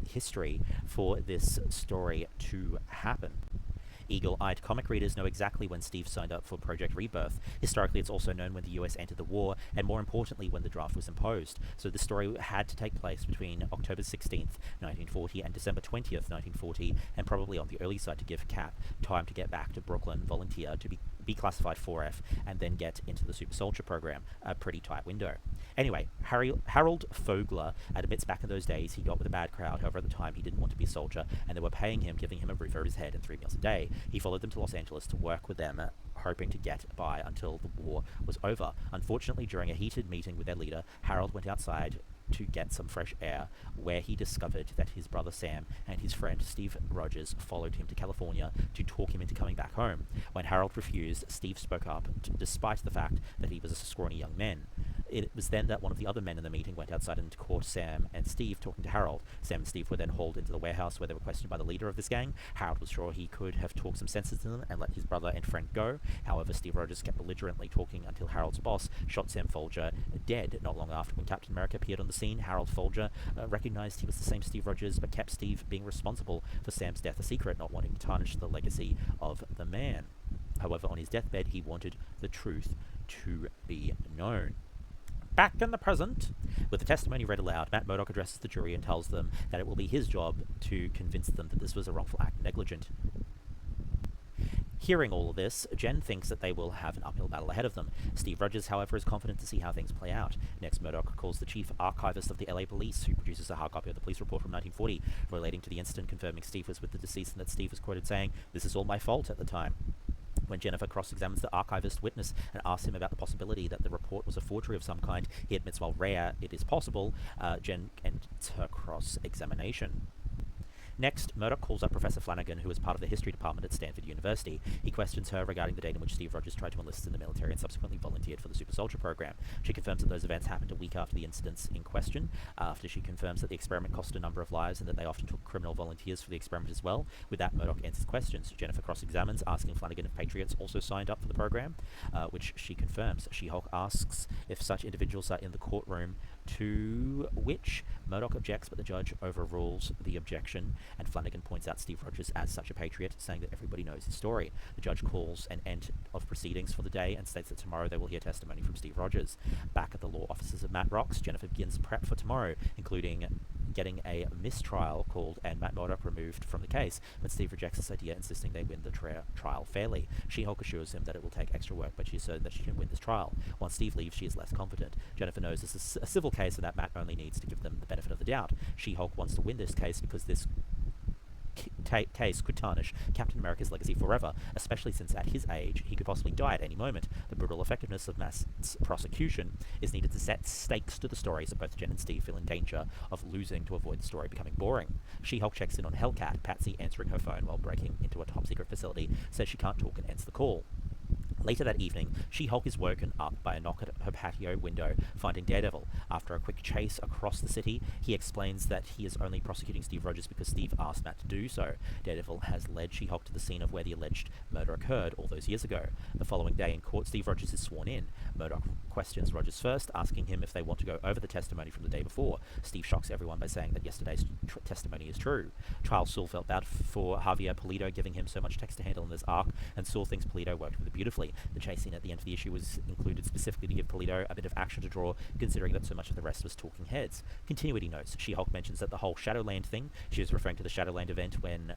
history, for this story to happen. Eagle-eyed comic readers know exactly when Steve signed up for Project Rebirth. Historically, it's also known when the US entered the war, and more importantly, when the draft was imposed. So this story had to take place between October 16th, 1940 and December 20th, 1940, and probably on the early side to give Cap time to get back to Brooklyn, volunteer to be classified 4F, and then get into the Super Soldier program, a pretty tight window. Anyway, Harold Fogler admits back in those days he got with a bad crowd. However, at the time he didn't want to be a soldier, and they were paying him, giving him a roof over his head and 3 meals a day. He followed them to Los Angeles to work with them, hoping to get by until the war was over. Unfortunately, during a heated meeting with their leader, Harold went outside to get some fresh air, where he discovered that his brother Sam and his friend Steve Rogers followed him to California to talk him into coming back home. When Harold refused, Steve spoke up, despite the fact that he was a scrawny young man. It was then that one of the other men in the meeting went outside and caught Sam and Steve talking to Harold. Sam and Steve were then hauled into the warehouse where they were questioned by the leader of this gang. Harold was sure he could have talked some sense into them and let his brother and friend go. However, Steve Rogers kept belligerently talking until Harold's boss shot Sam Folger dead. Not long after, when Captain America appeared on the scene, Harold Folger recognized he was the same Steve Rogers, but kept Steve being responsible for Sam's death a secret, not wanting to tarnish the legacy of the man. However, on his deathbed, he wanted the truth to be known. Back in the present, with the testimony read aloud, Matt Murdock addresses the jury and tells them that it will be his job to convince them that this was a wrongful act and negligent. Hearing all of this, Jen thinks that they will have an uphill battle ahead of them. Steve Rogers, however, is confident to see how things play out. Next, Murdoch calls the chief archivist of the LA police, who produces a hard copy of the police report from 1940 relating to the incident, confirming Steve was with the deceased and that Steve was quoted saying, "This is all my fault" at the time. When Jennifer cross-examines the archivist witness and asks him about the possibility that the report was a forgery of some kind, he admits while rare it is possible, Jen ends her cross-examination. Next, Murdoch calls up Professor Flanagan, who is part of the history department at Stanford University. He questions her regarding the date in which Steve Rogers tried to enlist in the military and subsequently volunteered for the Super Soldier program. She confirms that those events happened a week after the incidents in question, after she confirms that the experiment cost a number of lives and that they often took criminal volunteers for the experiment as well. With that, Murdoch answers questions. Jennifer cross-examines, asking Flanagan if Patriots also signed up for the program, which she confirms. She-Hulk asks if such individuals are in the courtroom, to which Murdoch objects, but the judge overrules the objection, and Flanagan points out Steve Rogers as such a patriot, saying that everybody knows his story. The judge calls an end of proceedings for the day and states that tomorrow they will hear testimony from Steve Rogers. Back at the law offices of Matt Rocks, Jennifer begins prep for tomorrow, including getting a mistrial called and Matt Murdock removed from the case, but Steve rejects this idea, insisting they win the trial fairly. She-Hulk assures him that it will take extra work, but she is certain that she can win this trial. Once Steve leaves, she is less confident. Jennifer knows this is a civil case and that Matt only needs to give them the benefit of the doubt. She-Hulk wants to win this case because this case could tarnish Captain America's legacy forever, especially since at his age he could possibly die at any moment. The brutal effectiveness of mass prosecution is needed to set stakes to the story, so both Jen and Steve feel in danger of losing to avoid the story becoming boring. She-Hulk checks in on Hellcat. Patsy, answering her phone while breaking into a top-secret facility, says she can't talk and ends the call. Later that evening, She-Hulk is woken up by a knock at her patio window, finding Daredevil. After a quick chase across the city, he explains that he is only prosecuting Steve Rogers because Steve asked Matt to do so. Daredevil has led She-Hulk to the scene of where the alleged murder occurred all those years ago. The following day in court, Steve Rogers is sworn in. Murdoch questions Rogers first, asking him if they want to go over the testimony from the day before. Steve shocks everyone by saying that yesterday's testimony is true. Charles Soule felt bad for Javier Pulido giving him so much text to handle in this arc, and Soule thinks Pulido worked with it beautifully. The chase scene at the end of the issue was included specifically to give Pulido a bit of action to draw, considering that so much of the rest was talking heads. Continuity notes. She-Hulk mentions that the whole Shadowland thing, she was referring to the Shadowland event when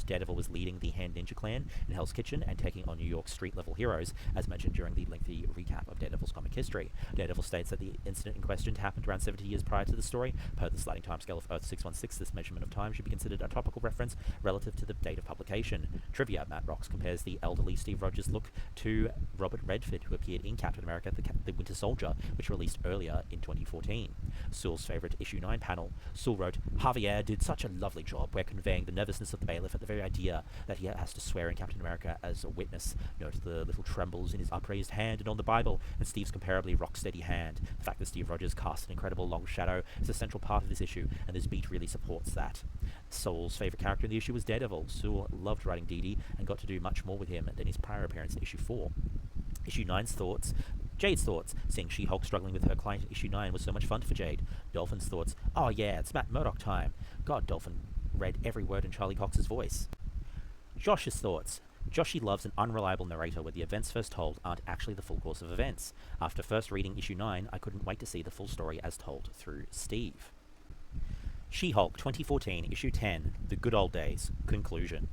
Daredevil was leading the Hand Ninja Clan in Hell's Kitchen and taking on New York's street-level heroes, as mentioned during the lengthy recap of Daredevil's comic history. Daredevil states that the incident in question happened around 70 years prior to the story. Per the sliding timescale of Earth 616, this measurement of time should be considered a topical reference relative to the date of publication. Trivia. Matt Rocks compares the elderly Steve Rogers look to Robert Redford, who appeared in Captain America the Winter Soldier, which released earlier in 2014. Soule's favourite issue 9 panel. Soule wrote, Javier did such a lovely job. We're conveying the nervousness of the bailiff at the very idea that he has to swear in Captain America as a witness. Note the little trembles in his upraised hand and on the Bible, and Steve's comparably rock-steady hand. The fact that Steve Rogers cast an incredible long shadow is a central part of this issue, and this beat really supports that. Soule's favourite character in the issue was Daredevil. Soule loved writing Dee and got to do much more with him than his prior appearance in issue 4. Issue 9's thoughts. Jade's thoughts. Seeing She-Hulk struggling with her client in issue 9 was so much fun for Jade. Dolphin's thoughts. Oh yeah, it's Matt Murdock time. God, Dolphin read every word in Charlie Cox's voice. Josh's thoughts. Joshy loves an unreliable narrator where the events first told aren't actually the full course of events. After first reading issue 9, I couldn't wait to see the full story as told through Steve. She-Hulk 2014, issue 10, The Good Old Days, conclusion.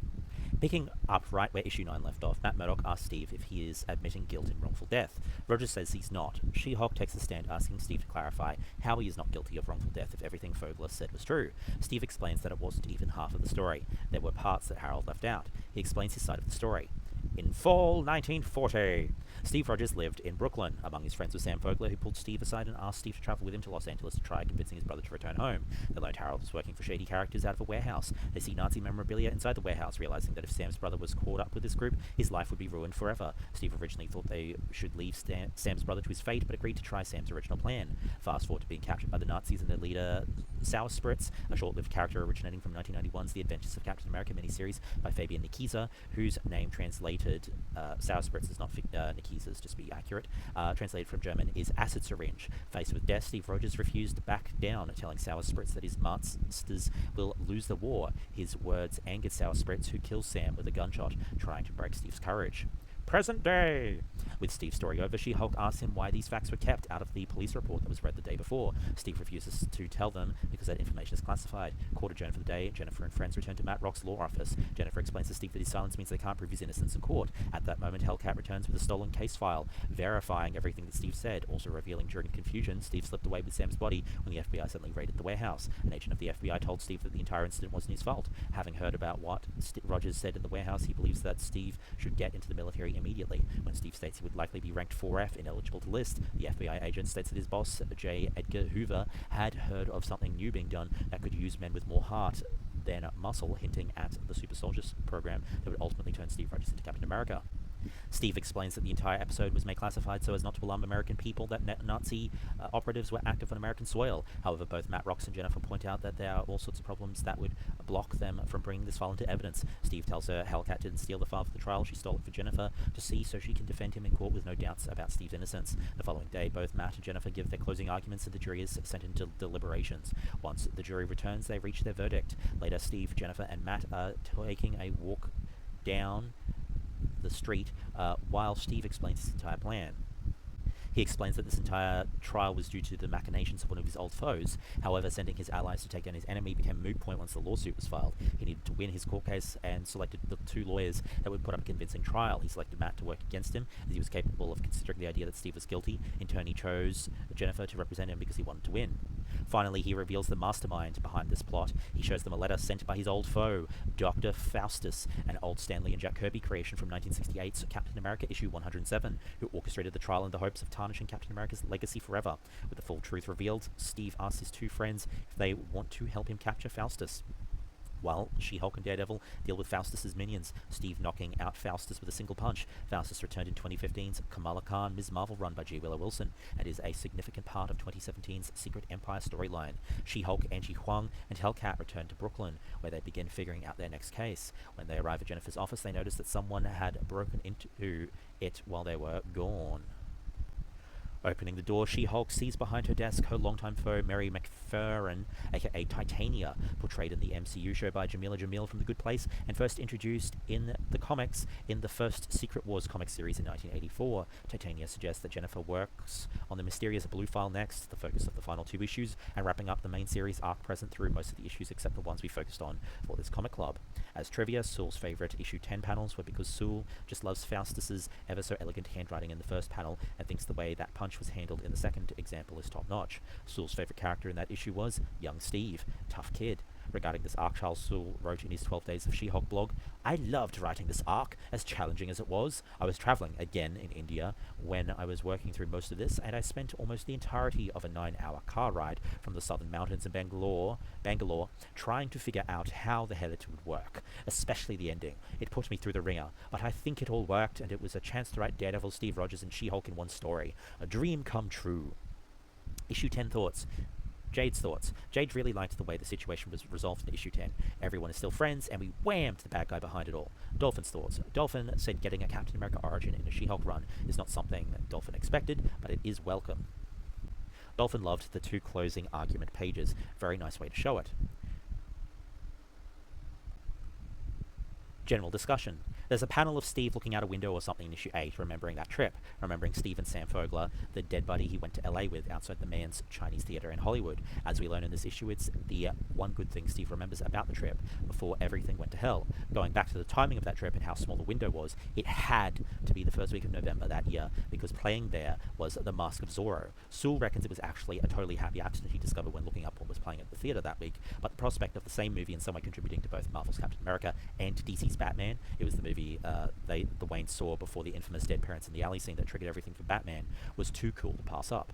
Picking up right where issue 9 left off, Matt Murdock asks Steve if he is admitting guilt in wrongful death. Rogers says he's not. She-Hulk takes a stand asking Steve to clarify how he is not guilty of wrongful death if everything Fogler said was true. Steve explains that it wasn't even half of the story. There were parts that Harold left out. He explains his side of the story. In fall 1940, Steve Rogers lived in Brooklyn. Among his friends was Sam Fogler, who pulled Steve aside and asked Steve to travel with him to Los Angeles to try convincing his brother to return home. They learned Harold was working for shady characters out of a warehouse. They see Nazi memorabilia inside the warehouse, realizing that if Sam's brother was caught up with this group, his life would be ruined forever. Steve originally thought they should leave Sam's brother to his fate, but agreed to try Sam's original plan. Fast forward to being captured by the Nazis and their leader, Sour Spritz, a short-lived character originating from 1991's The Adventures of Captain America miniseries by Fabian Nicieza, whose name translated, Sour Spritz is not Nicieza's, just to be accurate, translated from German, is acid syringe. Faced with death, Steve Rogers refused to back down, telling Sour Spritz that his masters will lose the war. His words angered Sour Spritz, who kills Sam with a gunshot, trying to break Steve's courage. Present day! With Steve's story over, She-Hulk asks him why these facts were kept out of the police report that was read the day before. Steve refuses to tell them because that information is classified. Court adjourned for the day. Jennifer and friends return to Matt Rock's law office. Jennifer explains to Steve that his silence means they can't prove his innocence in court. At that moment, Hellcat returns with a stolen case file, verifying everything that Steve said, also revealing during confusion Steve slipped away with Sam's body when the FBI suddenly raided the warehouse. An agent of the FBI told Steve that the entire incident wasn't his fault. Having heard about what Rogers said in the warehouse, he believes that Steve should get into the military immediately. When Steve states he would likely be ranked 4F, ineligible to list, the FBI agent states that his boss, J. Edgar Hoover, had heard of something new being done that could use men with more heart than muscle, hinting at the Super Soldiers program that would ultimately turn Steve Rogers into Captain America. Steve explains that the entire episode was made classified so as not to alarm American people that Nazi operatives were active on American soil. However, both Matt Rocks and Jennifer point out that there are all sorts of problems that would block them from bringing this file into evidence. Steve tells her Hellcat didn't steal the file for the trial, she stole it for Jennifer to see so she can defend him in court with no doubts about Steve's innocence. The following day, both Matt and Jennifer give their closing arguments and the jury is sent into deliberations. Once the jury returns, they reach their verdict. Later, Steve, Jennifer, and Matt are taking a walk down the street while Steve explains his entire plan. He explains that this entire trial was due to the machinations of one of his old foes. However, sending his allies to take down his enemy became a moot point once the lawsuit was filed. He needed to win his court case and selected the two lawyers that would put up a convincing trial. He selected Matt to work against him, as he was capable of considering the idea that Steve was guilty. In turn, he chose Jennifer to represent him because he wanted to win. Finally, he reveals the mastermind behind this plot. He shows them a letter sent by his old foe, Dr. Faustus, an old Stan Lee and Jack Kirby creation from 1968's Captain America issue 107, who orchestrated the trial in the hopes of tarnishing Captain America's legacy forever. With the full truth revealed, Steve asks his two friends if they want to help him capture Faustus. While She-Hulk and Daredevil deal with Faustus's minions, Steve knocking out Faustus with a single punch. Faustus returned in 2015's Kamala Khan Ms. Marvel run by G. Willow Wilson and is a significant part of 2017's Secret Empire storyline. She-Hulk, Angie Huang, and Hellcat return to Brooklyn, where they begin figuring out their next case. When they arrive at Jennifer's office, they notice that someone had broken into it while they were gone. Opening the door, She-Hulk sees behind her desk her longtime foe, Mary McFerrin, aka Titania, portrayed in the MCU show by Jamila Jamil from The Good Place, and first introduced in the comics in the first Secret Wars comic series in 1984. Titania suggests that Jennifer works on the mysterious Blue File next, the focus of the final 2 issues, and wrapping up the main series arc present through most of the issues except the ones we focused on for this comic club. As trivia, Soule's favourite issue 10 panels were because Soule just loves Faustus's ever so elegant handwriting in the first panel and thinks the way that punch was handled in the second example is top-notch. Soule's favourite character in that issue was young Steve, tough kid. Regarding this arc, Charles Soule wrote in his 12 Days of She-Hulk blog, "I loved writing this arc, as challenging as it was. I was travelling again in India when I was working through most of this, and I spent almost the entirety of a 9-hour car ride from the southern mountains in Bangalore, trying to figure out how the hell it would work, especially the ending. It put me through the ringer, but I think it all worked, and it was a chance to write Daredevil, Steve Rogers, and She-Hulk in one story. A dream come true." Issue 10 thoughts. Jade's thoughts. Jade really liked the way the situation was resolved in issue 10. Everyone is still friends, and we whammed the bad guy behind it all. Dolphin's thoughts. Dolphin said getting a Captain America origin in a She-Hulk run is not something Dolphin expected, but it is welcome. Dolphin loved the 2 closing argument pages. Very nice way to show it. General discussion. There's a panel of Steve looking out a window or something in issue 8, remembering that trip, remembering Steve and Sam Fogler, the dead buddy he went to LA with outside the man's Chinese theater in Hollywood. As we learn in this issue, it's the one good thing Steve remembers about the trip before everything went to hell. Going back to the timing of that trip and how small the window was, it had to be the first week of November that year, because playing there was The Mask of Zorro. Soule reckons it was actually a totally happy accident he discovered when looking up what was playing at the theater that week, but the prospect of the same movie in some way contributing to both Marvel's Captain America and DC's Batman, it was the movie the Wayne saw before the infamous dead parents in the alley scene that triggered everything for Batman, was too cool to pass up.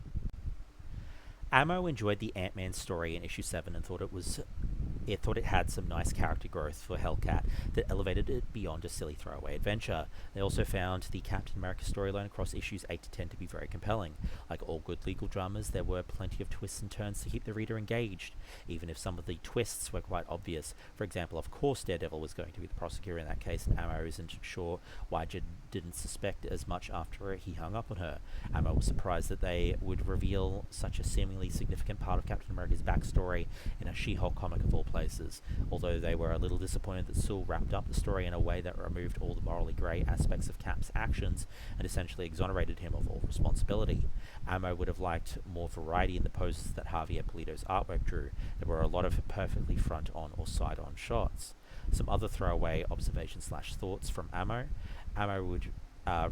Ammo enjoyed the Ant-Man story in issue 7 and thought it had some nice character growth for Hellcat that elevated it beyond a silly throwaway adventure. They also found the Captain America storyline across issues 8 to 10 to be very compelling. Like all good legal dramas, there were plenty of twists and turns to keep the reader engaged, even if some of the twists were quite obvious. For example, of course Daredevil was going to be the prosecutor in that case, and Ammo isn't sure why Jed didn't suspect as much after he hung up on her. Ammo was surprised that they would reveal such a seemingly significant part of Captain America's backstory in a She-Hulk comic of all places, although they were a little disappointed that Soule wrapped up the story in a way that removed all the morally grey aspects of Cap's actions and essentially exonerated him of all responsibility. Ammo would have liked more variety in the poses that Javier Pulido's artwork drew. There were a lot of perfectly front-on or side-on shots. Some other throwaway observations/thoughts from Ammo. Ammo would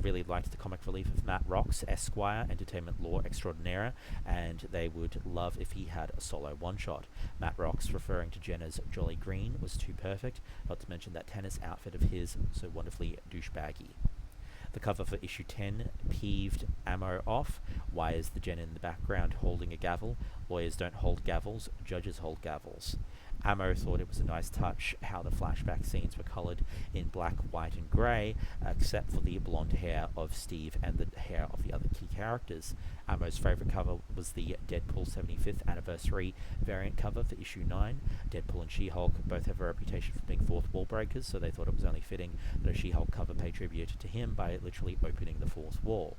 really liked the comic relief of Matt Rocks, Esquire, entertainment law extraordinaire, and they would love if he had a solo one-shot. Matt Rocks, referring to Jenna's Jolly Green, was too perfect, not to mention that tennis outfit of his, so wonderfully douchebaggy. The cover for issue 10 peeved Ammo off. Why is the Jenna in the background holding a gavel? Lawyers don't hold gavels, judges hold gavels. Ammo thought it was a nice touch how the flashback scenes were coloured in black, white and grey, except for the blonde hair of Steve and the hair of the other key characters. Ammo's favourite cover was the Deadpool 75th anniversary variant cover for issue 9. Deadpool and She-Hulk both have a reputation for being fourth wall breakers, so they thought it was only fitting that a She-Hulk cover paid tribute to him by literally opening the fourth wall.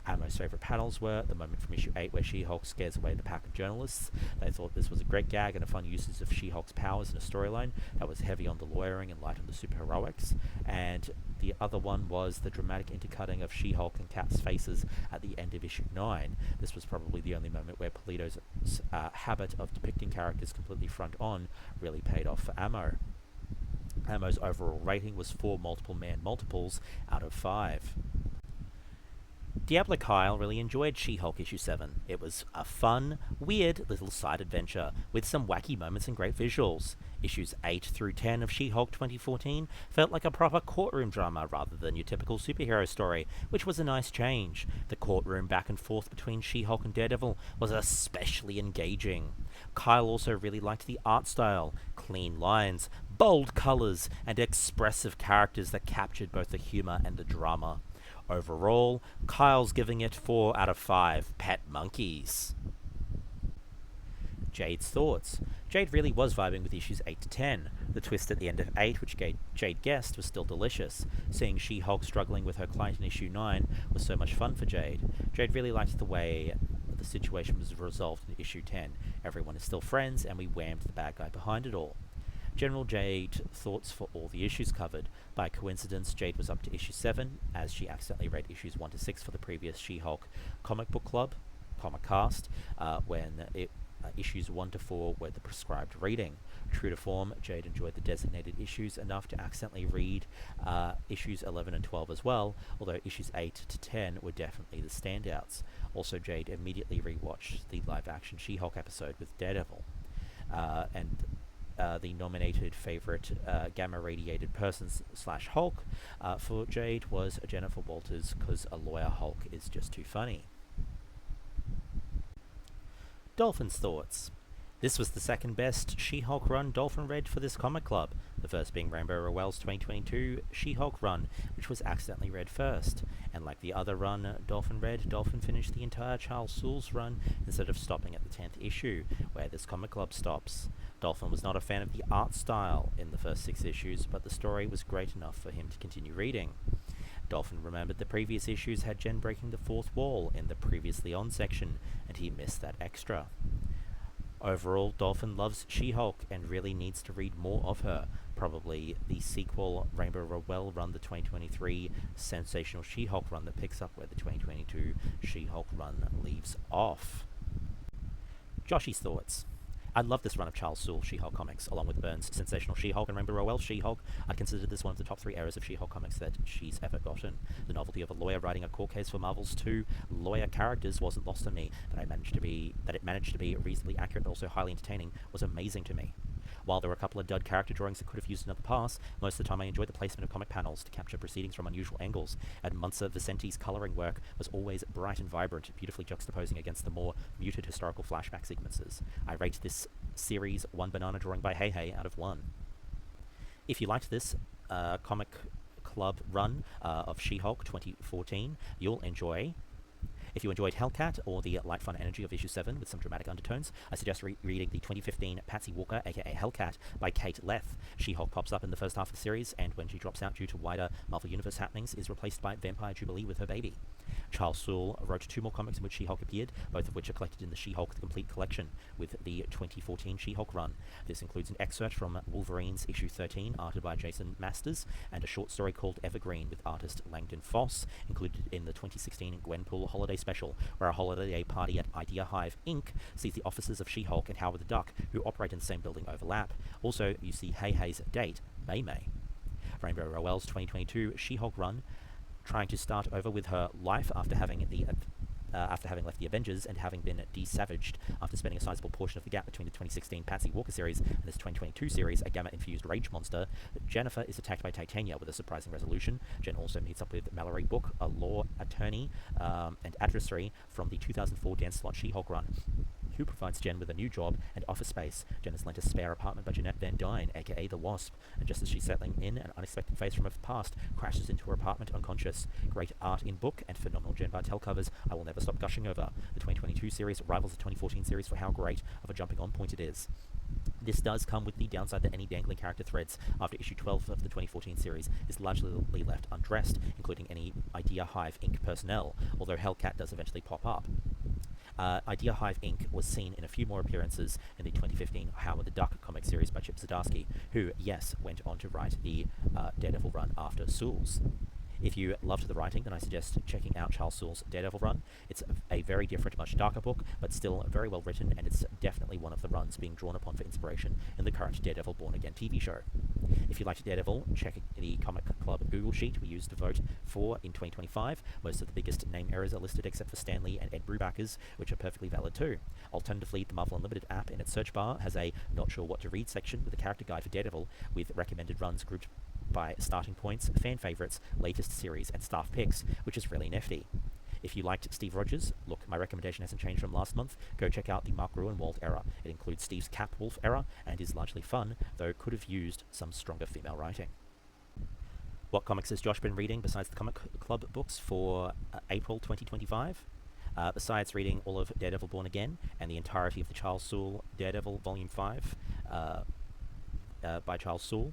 Ammo's favourite panels were the moment from issue 8 where She-Hulk scares away the pack of journalists. They thought this was a great gag and a fun usage of She-Hulk's powers in a storyline that was heavy on the lawyering and light on the superheroics. And the other one was the dramatic intercutting of She-Hulk and Cap's faces at the end of issue 9. This was probably the only moment where Pulido's habit of depicting characters completely front-on really paid off for Ammo. Ammo's overall rating was 4 multiple man multiples out of 5. Diablo Kyle really enjoyed She-Hulk issue 7. It was a fun, weird little side adventure with some wacky moments and great visuals. Issues 8 through 10 of She-Hulk 2014 felt like a proper courtroom drama rather than your typical superhero story, which was a nice change. The courtroom back and forth between She-Hulk and Daredevil was especially engaging. Kyle also really liked the art style, clean lines, bold colours, and expressive characters that captured both the humour and the drama. Overall, Kyle's giving it 4 out of 5 pet monkeys. Jade's thoughts. Jade really was vibing with issues 8 to 10. The twist at the end of 8, which Jade guessed, was still delicious. Seeing She-Hulk struggling with her client in issue 9 was so much fun for Jade. Jade really liked the way the situation was resolved in issue 10. Everyone is still friends, and we whammed the bad guy behind it all. General Jade thoughts for all the issues covered. By coincidence, Jade was up to issue 7, as she accidentally read issues 1 to 6 for the previous She-Hulk comic book club, comic cast, when issues 1 to 4 were the prescribed reading. True to form, Jade enjoyed the designated issues enough to accidentally read issues 11 and 12 as well, although issues 8 to 10 were definitely the standouts. Also, Jade immediately rewatched the live-action She-Hulk episode with Daredevil, and the nominated favorite gamma-radiated person / Hulk for Jade was Jennifer Walters, because a lawyer Hulk is just too funny. Dolphin's thoughts. This was the second best She-Hulk run Dolphin read for this comic club, the first being Rainbow Rowell's 2022 She-Hulk run, which was accidentally read first. And like the other run Dolphin read, Dolphin finished the entire Charles Soule's run instead of stopping at the 10th issue, where this comic club stops. Dolphin was not a fan of the art style in the first 6 issues, but the story was great enough for him to continue reading. Dolphin remembered the previous issues had Jen breaking the fourth wall in the previously on section, and he missed that extra. Overall, Dolphin loves She-Hulk and really needs to read more of her. Probably the sequel Rainbow Rowell run, the 2023 Sensational She-Hulk run, that picks up where the 2022 She-Hulk run leaves off. Joshy's thoughts. I love this run of Charles Soule She-Hulk comics, along with Byrne's Sensational She-Hulk and Rainbow Rowell's She-Hulk. I'd consider this one of the top 3 eras of She-Hulk comics that she's ever gotten. The novelty of a lawyer writing a court case for Marvel's 2 lawyer characters wasn't lost on me. That it managed to be reasonably accurate but also highly entertaining was amazing to me. While there were a couple of dud character drawings that could have used another pass, most of the time I enjoyed the placement of comic panels to capture proceedings from unusual angles, and Muntsa Vicente's colouring work was always bright and vibrant, beautifully juxtaposing against the more muted historical flashback sequences. I rate this series 1 banana drawing by Hey Hey out of 1. If you liked this comic club run of She-Hulk 2014, you'll enjoy... If you enjoyed Hellcat or the light fun energy of issue 7 with some dramatic undertones, I suggest reading the 2015 Patsy Walker, aka Hellcat, by Kate Leth. She-Hulk pops up in the first half of the series, and when she drops out due to wider Marvel Universe happenings, is replaced by Vampire Jubilee with her baby. Charles Soule wrote 2 more comics in which She-Hulk appeared, both of which are collected in the She-Hulk The Complete Collection, with the 2014 She-Hulk run. This includes an excerpt from Wolverine's issue 13, arted by Jason Masters, and a short story called Evergreen with artist Langdon Foss, included in the 2016 Gwenpool Holiday Special, where a holiday party at Idea Hive Inc. sees the offices of She-Hulk and Howard the Duck, who operate in the same building, overlap. Also, you see Hey Hey's date, May. Rainbow Rowell's 2022 She-Hulk run, trying to start over with her life after having left the Avengers and having been de-savaged after spending a sizable portion of the gap between the 2016 Patsy Walker series and this 2022 series, a gamma-infused rage monster. Jennifer is attacked by Titania with a surprising resolution. Jen also meets up with Mallory Book, a law attorney and adversary from the 2004 Dan Slott She-Hulk run, who provides Jen with a new job and office space. Jen is lent a spare apartment by Jeanette Van Dyne, aka the Wasp, and just as she's settling in, an unexpected face from her past crashes into her apartment unconscious. Great art in book and phenomenal Jen Bartel covers I will never stop gushing over. The 2022 series rivals the 2014 series for how great of a jumping-on point it is. This does come with the downside that any dangling character threads after issue 12 of the 2014 series is largely left undressed, including any Idea Hive Inc. personnel, although Hellcat does eventually pop up. Idea Hive Inc. was seen in a few more appearances in the 2015 Howard the Duck comic series by Chip Zdarsky, who, yes, went on to write the Daredevil run after Soule's. If you loved the writing, then I suggest checking out Charles Soule's Daredevil run. It's a very different, much darker book, but still very well written, and it's definitely one of the runs being drawn upon for inspiration in the current Daredevil Born Again TV show. If you liked Daredevil, check the Comic Club Google Sheet we used to vote for in 2025. Most of the biggest name errors are listed except for Stanley and Ed Brubaker's, which are perfectly valid too. Alternatively, the Marvel Unlimited app in its search bar has a Not Sure What to Read section with a character guide for Daredevil with recommended runs grouped by starting points, fan favorites, latest series, and staff picks, which is really nifty. If you liked Steve Rogers, look, my recommendation hasn't changed from last month. Go check out the Mark Gruenwald era. It includes Steve's Cap Wolf era and is largely fun, though could have used some stronger female writing. What comics has Josh been reading besides the Comic Club books for April 2025? Besides reading all of Daredevil Born Again and the entirety of the Charles Soule Daredevil Volume 5 by Charles Soule,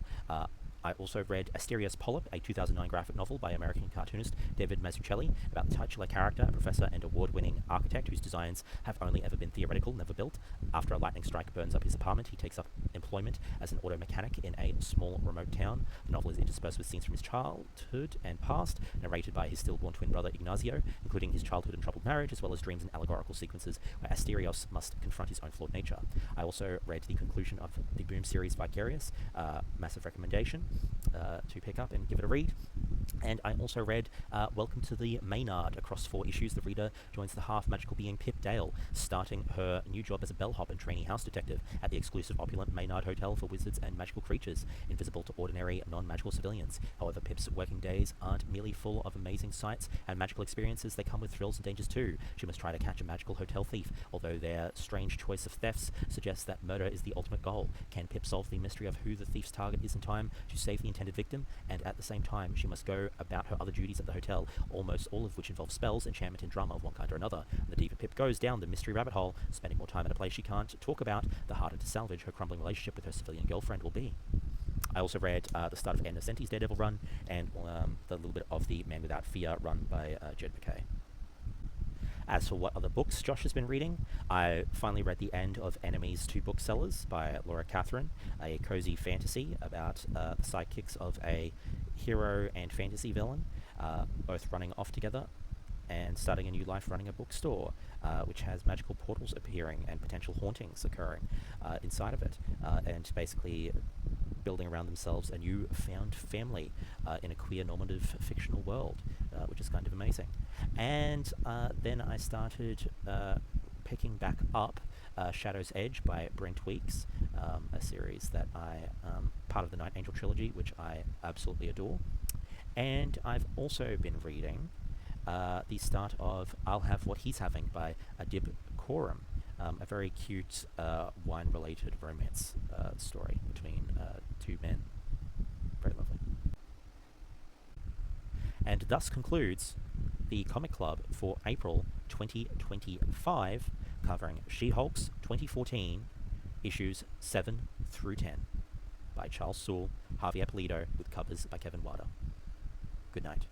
I also read Asterios Polyp, a 2009 graphic novel by American cartoonist David Mazzucchelli about the titular character, a professor and award-winning architect whose designs have only ever been theoretical, never built. After a lightning strike burns up his apartment, he takes up employment as an auto mechanic in a small, remote town. The novel is interspersed with scenes from his childhood and past, narrated by his stillborn twin brother Ignacio, including his childhood and troubled marriage, as well as dreams and allegorical sequences where Asterios must confront his own flawed nature. I also read the conclusion of the Boom series Vicarious, massive recommendation to pick up and give it a read. And I also read Welcome to the Maynard. Across 4 issues, the reader joins the half-magical being Pip Dale, starting her new job as a bellhop and trainee house detective at the exclusive opulent Maynard Hotel for wizards and magical creatures, invisible to ordinary non-magical civilians. However, Pip's working days aren't merely full of amazing sights and magical experiences, they come with thrills and dangers too. She must try to catch a magical hotel thief, although their strange choice of thefts suggests that murder is the ultimate goal. Can Pip solve the mystery of who the thief's target is in time to save the intended victim? And at the same time, she must go about her other duties at the hotel, almost all of which involve spells, enchantment, and drama of one kind or another. The deeper Pip goes down the mystery rabbit hole, spending more time at a place she can't talk about, the harder to salvage her crumbling relationship with her civilian girlfriend will be. I also read the start of Ann Nocenti's Daredevil run, and the little bit of the Man Without Fear run by Jed McKay. As for what other books Josh has been reading, I finally read the end of Enemies to Booksellers by Laura Catherine, a cozy fantasy about the sidekicks of a hero and fantasy villain, both running off together and starting a new life running a bookstore, which has magical portals appearing and potential hauntings occurring inside of it, and basically building around themselves a new found family in a queer normative fictional world, which is kind of amazing. And then I started picking back up Shadow's Edge by Brent Weeks, a series that I part of the Night Angel trilogy, which I absolutely adore. And I've also been reading the start of I'll Have What He's Having by Adib Khorram, a very cute wine-related romance story between 2 men. Very lovely. And thus concludes the Comic Club for April 2025, covering She-Hulk's 2014 issues 7 through 10 by Charles Soule, Javier Pulido, with covers by Kevin Wada. Good night.